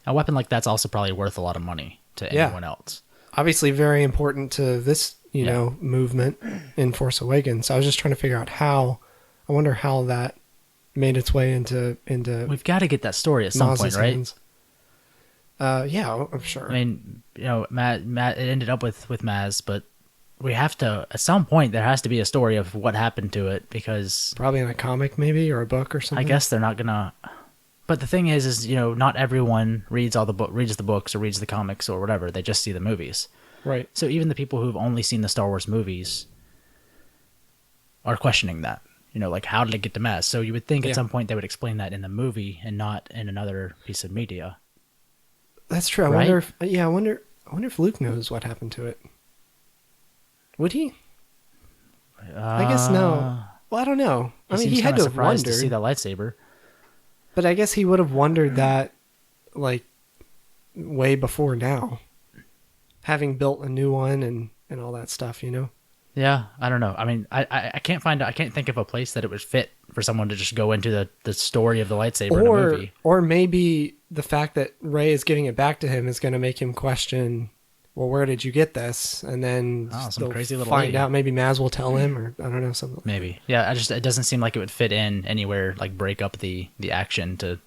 A weapon like that's also probably worth a lot of money to anyone else. Obviously very important to this, movement in Force Awakens. So I was just trying to figure out how. I wonder how that made its way into. We've got to get that story at some point, right? Hands. Yeah, I'm sure. Matt, it ended up with Maz, but we have to, at some point, there has to be a story of what happened to it, because probably in a comic maybe, or a book or something. I guess they're not gonna. But the thing is not everyone reads the books or reads the comics or whatever. They just see the movies. Right. So even the people who've only seen the Star Wars movies are questioning that. Like, how did it get to Maz? So you would think at some point they would explain that in the movie and not in another piece of media. That's true. I wonder if Luke knows what happened to it. Would he? I guess no. Well, I don't know. He had to have wondered to see that lightsaber. But I guess he would have wondered that, like, way before now, having built a new one and all that stuff. Yeah, I don't know. I can't think of a place that it would fit for someone to just go into the story of the lightsaber in a movie. Or maybe the fact that Rey is giving it back to him is going to make him question, well, where did you get this? And then some they'll crazy little find lady. out. Maybe Maz will tell him, or I don't know, something. Maybe. Yeah, it doesn't seem like it would fit in anywhere, like break up the action to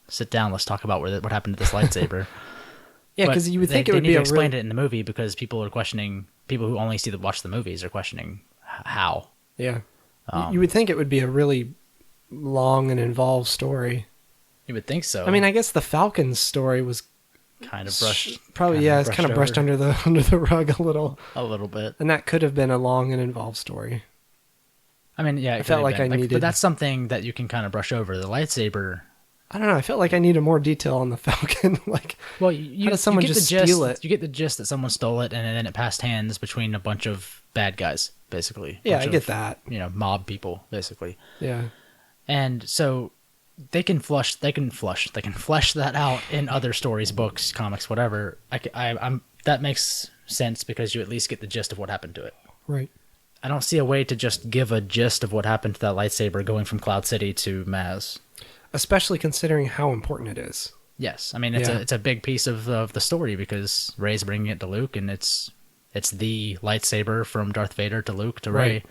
sit down, let's talk about what happened to this lightsaber. Yeah, But because you would think they it would need be to a explain it in the movie because people who only watch the movies are questioning how. Yeah. You would think it would be a really long and involved story. You would think so. I mean, I guess the Falcon's story was kind of brushed. probably, it's kind of brushed under the rug a little. A little bit. And that could have been a long and involved story. I mean, yeah, I felt like I needed. But that's something that you can kind of brush over. The lightsaber. I don't know. I felt like I needed more detail on the Falcon. Like, well, how does someone just steal it? You get the gist that someone stole it, and then it passed hands between a bunch of bad guys, basically. Yeah, Bunch I get of, that. Mob people, basically. Yeah. And so they can flesh that out in other stories, books, comics, whatever. That makes sense because you at least get the gist of what happened to it. Right. I don't see a way to just give a gist of what happened to that lightsaber going from Cloud City to Maz. Especially considering how important it is. Yes, I mean it's a big piece of the story because Rey's bringing it to Luke, and it's the lightsaber from Darth Vader to Luke to Rey.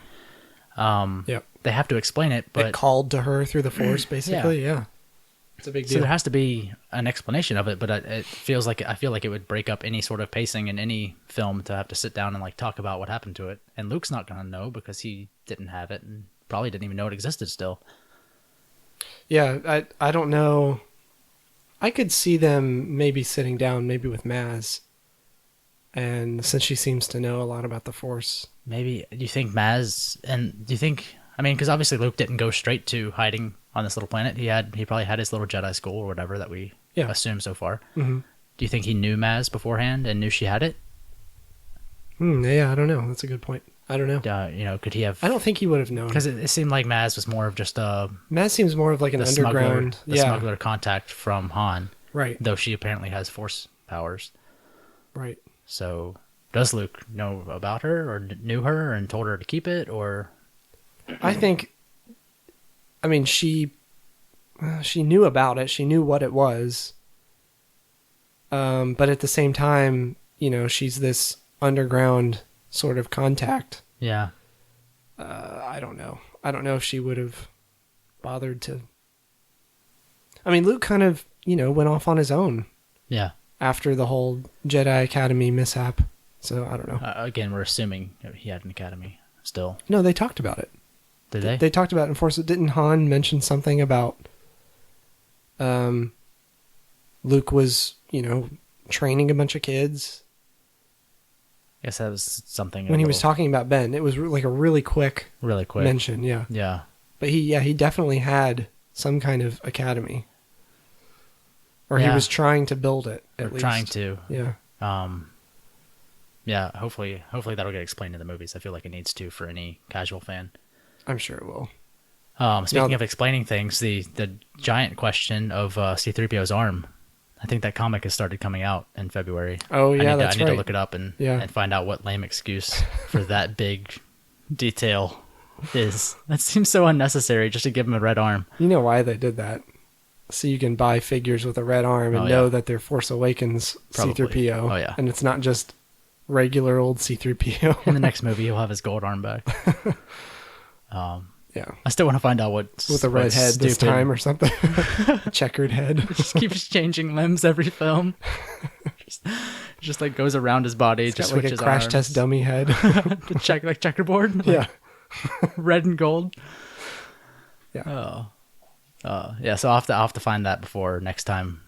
Yep. They have to explain it, but it called to her through the Force, basically. Yeah. It's a big deal. So there has to be an explanation of it, but I feel like it would break up any sort of pacing in any film to have to sit down and like talk about what happened to it. And Luke's not going to know because he didn't have it and probably didn't even know it existed still. Yeah, I don't know. I could see them maybe sitting down, maybe with Maz, and since she seems to know a lot about the Force. Maybe, do you think Maz, and do you think, I mean, because obviously Luke didn't go straight to hiding on this little planet. He probably had his little Jedi school or whatever that we assume so far. Mm-hmm. Do you think he knew Maz beforehand and knew she had it? Yeah, I don't know. That's a good point. I don't know. Could he have? I don't think he would have known. Because it seemed like Maz was more of just Maz seems more of like an underground, smuggler contact from Han, right? Though she apparently has Force powers, right? So does Luke know about her, or knew her, and told her to keep it, or? I think. I mean, she knew about it. She knew what it was. But at the same time, she's this underground sort of contact. Yeah. I don't know. I don't know if she would have bothered to. I mean, Luke kind of, went off on his own. Yeah. After the whole Jedi Academy mishap. So I don't know. Again, we're assuming he had an academy still. No, they talked about it. Did they? They talked about it in Force. Didn't Han mention something about Luke was, training a bunch of kids? I guess that was something. When he was talking about Ben, it was like a really quick mention. Yeah. Yeah. But he definitely had some kind of academy. Or he was trying to build it, at least. Trying to. Yeah. Yeah, hopefully that'll get explained in the movies. I feel like it needs to for any casual fan. I'm sure it will. Speaking of explaining things, the giant question of C-3PO's arm, I think that comic has started coming out in February. Oh, yeah, I need right. to look it up and find out what lame excuse for that big detail is. That seems so unnecessary just to give him a red arm. You know why they did that? So you can buy figures with a red arm and know that they're Force Awakens C-3PO. Oh, yeah. And it's not just regular old C-3PO. In the next movie, he'll have his gold arm back. Yeah. I still want to find out what with a red head this time or something. Checkered head. It just keeps changing limbs every film. just like goes around his body. It's just got like a crash test dummy head. like checkerboard. Yeah. Red and gold. Yeah. Yeah. So I'll have to find that before next time,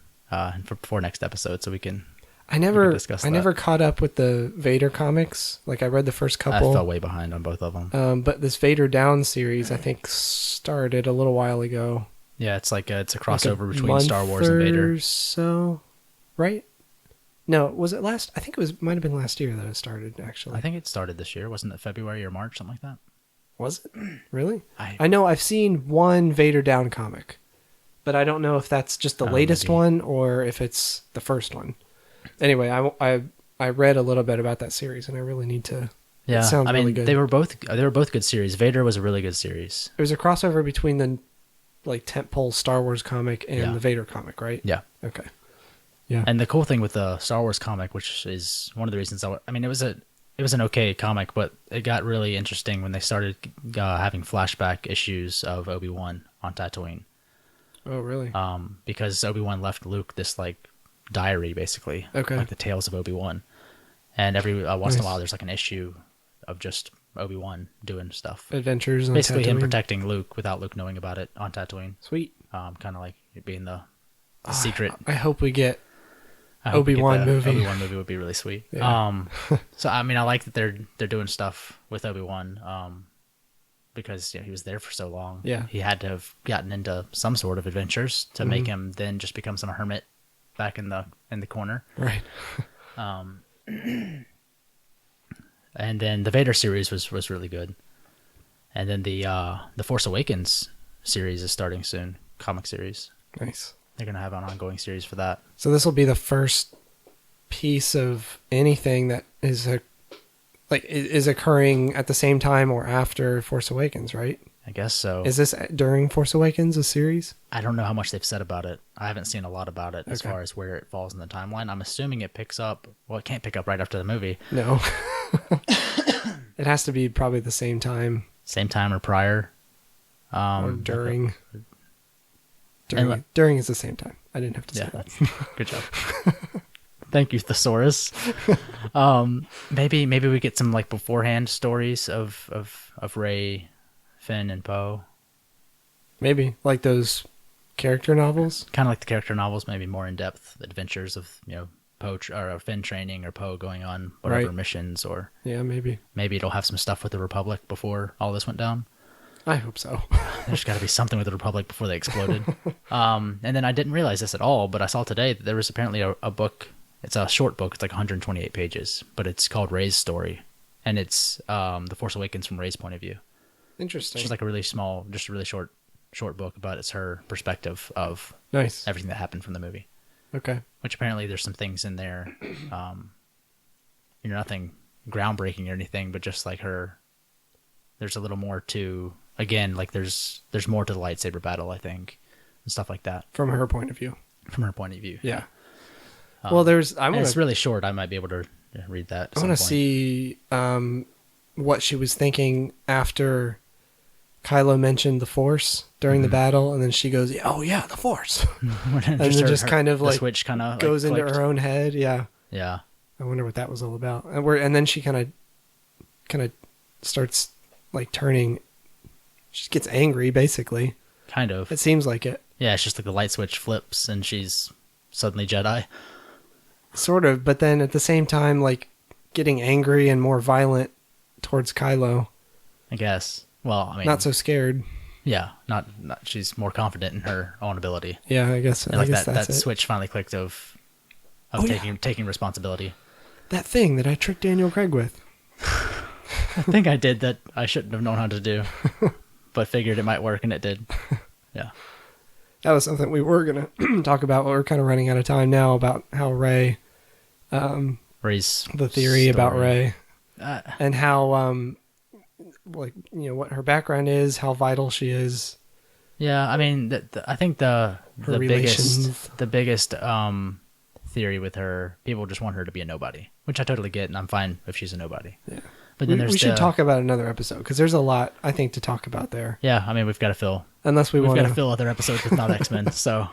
before next episode, so we can. I never discuss that. I never caught up with the Vader comics. Like I read the first couple. I fell way behind on both of them. But this Vader Down series, I think, started a little while ago. Yeah, it's like it's a crossover like between Star Wars and Vader. So, right? No, was it last? I think might have been last year that it started. Actually, I think it started this year. Wasn't it February or March, something like that? Was it really? I know I've seen one Vader Down comic, but I don't know if that's just the latest one or if it's the first one. Anyway, I read a little bit about that series, and I really need to Yeah, It sounds I mean, really good. they were both good series. Vader was a really good series. It was a crossover between the like tentpole Star Wars comic and Yeah. the Vader comic, right? Yeah. Okay. Yeah. And the cool thing with the Star Wars comic, which is one of the reasons I mean, it was an okay comic, but it got really interesting when they started having flashback issues of Obi-Wan on Tatooine. Oh, really? Because Obi-Wan left Luke this like diary, basically, Okay. like the tales of Obi-Wan, and every once in a Nice. while there's like an issue of just Obi-Wan doing stuff, Adventures on basically him Tatooine. protecting Luke without Luke knowing about it on Tatooine. Sweet. Kind of like it being the secret. I hope we get I hope we get Obi-Wan the movie. Obi-Wan movie would be really sweet. Yeah. So I mean, I like that they're doing stuff with Obi-Wan, because he was there for so long. Yeah. he had to have gotten into some sort of adventures to make him then just become some hermit back in the corner. Right. And then the Vader series was really good, and then the Force Awakens series is starting soon. Comic series. Nice. They're gonna have an ongoing series for that. So this will be the first piece of anything that is is occurring at the same time or after Force Awakens, right? I guess so. Is this during Force Awakens, a series? I don't know how much they've said about it. I haven't seen a lot about it as Okay. far as where it falls in the timeline. I'm assuming it picks up. Well, it can't pick up right after the movie. No. It has to be probably the same time Same time or prior. or during. And During is the same time. I didn't have to say Yeah, that. that's good job. Thank you, Thesaurus. Maybe we get some like beforehand stories of Rey, Finn, and Poe. Maybe like those character novels. Kind of like the character novels, maybe more in depth adventures of Poe or Finn training or Poe going on whatever Right. missions, or Yeah, maybe. maybe it'll have some stuff with the Republic before all this went down. I hope so. There's got to be something with the Republic before they exploded. And then I didn't realize this at all, but I saw today that there was apparently a book. It's a short book. It's like 128 pages, but it's called Rey's Story, and it's The Force Awakens from Rey's point of view. Interesting. It's just like a really small, just a really short book about it's her perspective of Nice. everything that happened from the movie. Okay. Which apparently there's some things in there, nothing groundbreaking or anything, but just like her. There's a little more to. Again, like there's more to the lightsaber battle, I think, and stuff like that From her point of view. from her point of view. Yeah. Well, there's. I And want it's to. really short. I might be able to read that. I want to see what she was thinking after Kylo mentioned the Force during the battle, and then she goes, "Oh yeah, the Force," and then just kind of, the like, switch kind of goes into clicked. her own head. Yeah. Yeah, I wonder what that was all about. And then she kind of starts like turning. She gets angry, basically. kind of. It seems like it. Yeah, it's just like the light switch flips and she's suddenly Jedi. Sort of, but then at the same time, like getting angry and more violent towards Kylo. I guess. Well, I mean, Not so scared. Yeah, not. She's more confident in her own ability. Yeah, I guess. And I like guess that that's it. switch finally clicked of Oh, yeah. taking responsibility. That thing that I tricked Daniel Craig with. I think I did that I shouldn't have known how to do, but figured it might work, and it did. Yeah. That was something we were gonna talk about. But we're kind of running out of time now about how Rey, Rey's the theory about story. Rey, Uh, and how, like what her background is, how vital she is. Yeah, I mean, I think the relations. biggest theory with her, people just want her to be a nobody, which I totally get, and I'm fine if she's a nobody. Yeah. But then We should talk about another episode because there's a lot I think to talk about there. Yeah, I mean, we've got to fill. Unless We've want got to fill other episodes with not X-Men, so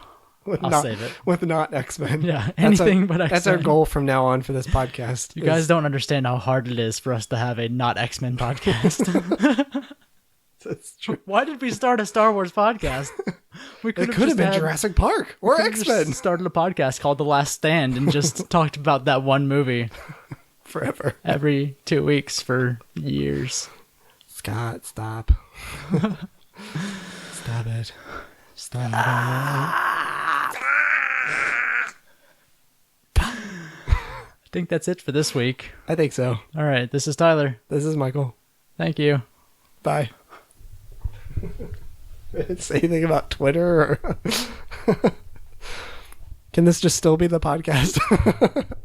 I'll save it. with not X-Men. Yeah, anything but That's our X-Men. goal from now on for this podcast. You guys don't understand how hard it is for us to have a not X-Men podcast. That's true. Why did we start a Star Wars podcast? We It could have just been had- Jurassic Park or could have just X-Men started a podcast called The Last Stand and just talked about that one movie forever. every 2 weeks for years. Scott, stop. Stop it. Stop it. I think that's it for this week. I think so. All right, this is Tyler. This is Michael. Thank you. Bye. Say anything about Twitter or can this just still be the podcast?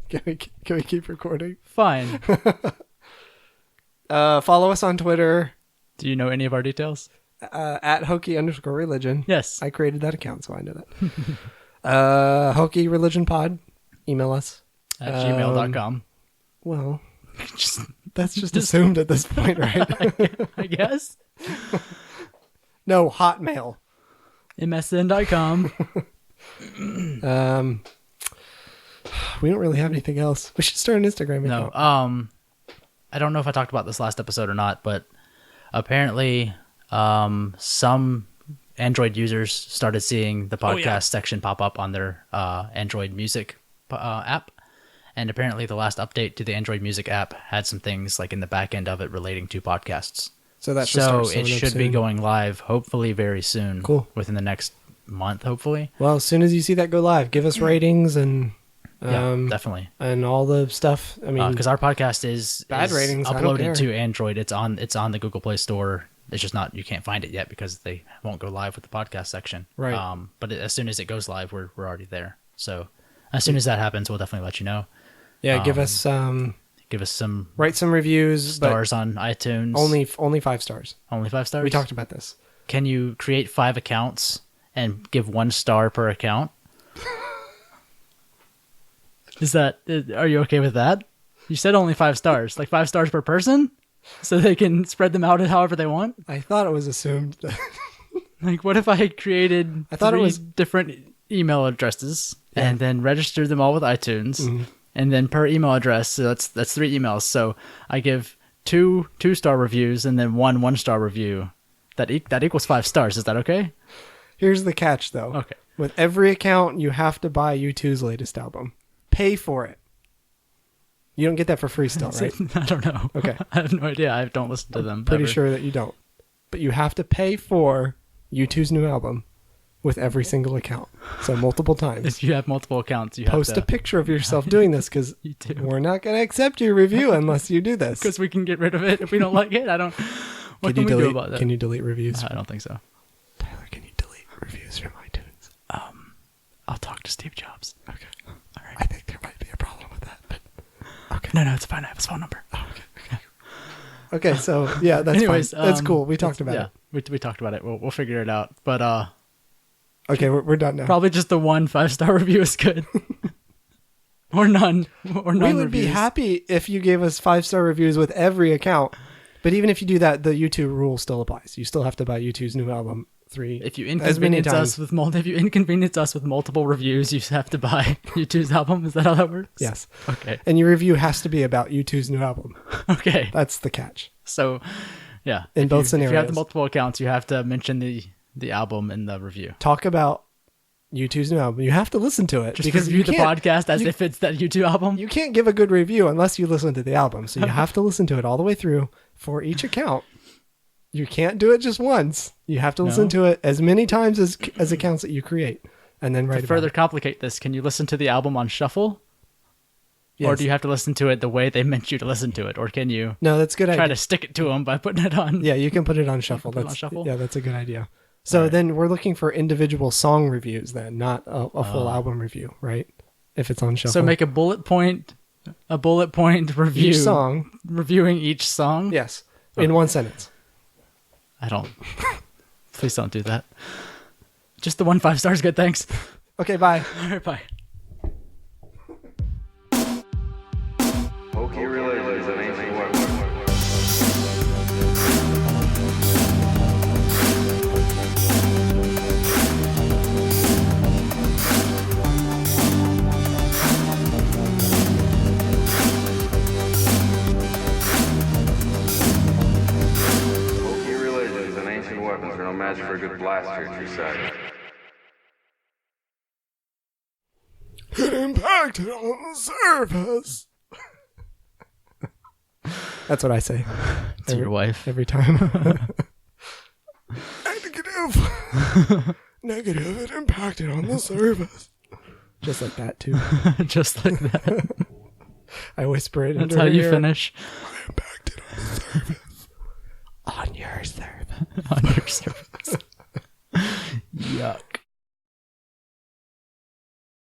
Can we keep recording? Fine. Follow us on Twitter Do you know any of our details? at Hokey_religion. Yes. I created that account, so I know that. Hokey Religion Pod. Email us. At gmail.com. Well, that's just assumed at this point, right? I guess. No, Hotmail. MSN.com. We don't really have anything else. We should start an Instagram No. account. I don't know if I talked about this last episode or not, but apparently some Android users started seeing the podcast section pop up on their Android Music app. And apparently the last update to the Android Music app had some things like in the back end of it relating to podcasts. So that it should be going live hopefully very soon. Cool. Within the next month, hopefully. Well, as soon as you see that go live, give us ratings and definitely. and all the stuff. I mean, because our podcast is bad ratings, I don't care. uploaded to Android. It's on the Google Play Store. It's just not, you can't find it yet because they won't go live with the podcast section. Right. But as soon as it goes live, we're already there. So as soon as that happens, we'll definitely let you know. yeah, give us some write some reviews, stars on iTunes. but only 5 stars. Only 5 stars. We talked about this. Can you create 5 accounts and give 1 star per account? Are you okay with that? You said only 5 stars, like 5 stars per person, so they can spread them out however they want. I thought it was assumed that Like, what if I created I thought it 3 was- different email addresses and then registered them all with iTunes, Mm-hmm. and then per email address, so that's 3 emails. So I give 2 2-star reviews and then 1 1-star review. That equals 5 stars. Is that okay? Here's the catch, though. Okay. With every account, you have to buy U2's latest album. Pay for it. You don't get that for free still, right? I don't know. Okay. I have no idea. I don't listen to them. Pretty ever. sure that you don't. But you have to pay for U2's new album with every single account. So multiple times. If you have multiple accounts, you Post have a to. picture of yourself doing this because You do. we're not going to accept your review unless you do this. Because we can get rid of it if we don't like it. I don't. What can we do about that? Can you delete reviews? I don't think so. Tyler, can you delete reviews from iTunes? I'll talk to Steve Jobs. Okay. All right. I think there might be a problem with that, but okay. No, it's fine. I have his phone number. Oh, okay. Okay, so yeah, that's Anyways, fine. That's cool. We talked about it. We talked about it. We'll figure it out. But Okay, we're done now. probably just the 1 5-star review is good. Or none. Or none We would be reviews. happy if you gave us 5-star reviews with every account. But even if you do that, the YouTube rule still applies. You still have to buy YouTube's new album 3. If you as many inconvenience times. us with multiple reviews, you have to buy U2's album. Is that how that works? Yes. Okay. And your review has to be about YouTube's new album. Okay. That's the catch. So, yeah. In both If you have scenarios. the multiple accounts, you have to mention the album in the review. Talk about YouTube's new album. You have to listen to it Just because review you the can't- podcast as you- if it's that YouTube album. You can't give a good review unless you listen to the album. So you have to listen to it all the way through for each account. You can't do it just once. You have to listen to it as many times as accounts that you create, and then write To about further it. complicate this, can you listen to the album on shuffle? Or Yes. do you have to listen to it the way they meant you to listen to it? Or can you No, that's a good try idea. to stick it to them by putting it on? Yeah, you can put it on shuffle. Put it on That's, shuffle? Yeah, that's a good idea. So then we're looking for individual song reviews then, not a full album review, right? If it's on shuffle. So make a bullet point review. each song. Reviewing each song? Yes, in one sentence. I don't. Please don't do that. Just the 1 5-star is good, thanks. Okay, bye. All right, bye. Hokey Religion is an ancient weapon. Hokey Religion is an ancient weapon for no match for a good blaster at your side. It impacted on the surface. That's what I say To your wife. every time. Negative. It impacted on the surface. Just like that too. Just like that. I whisper it. That's into how her you ear. finish. Impacted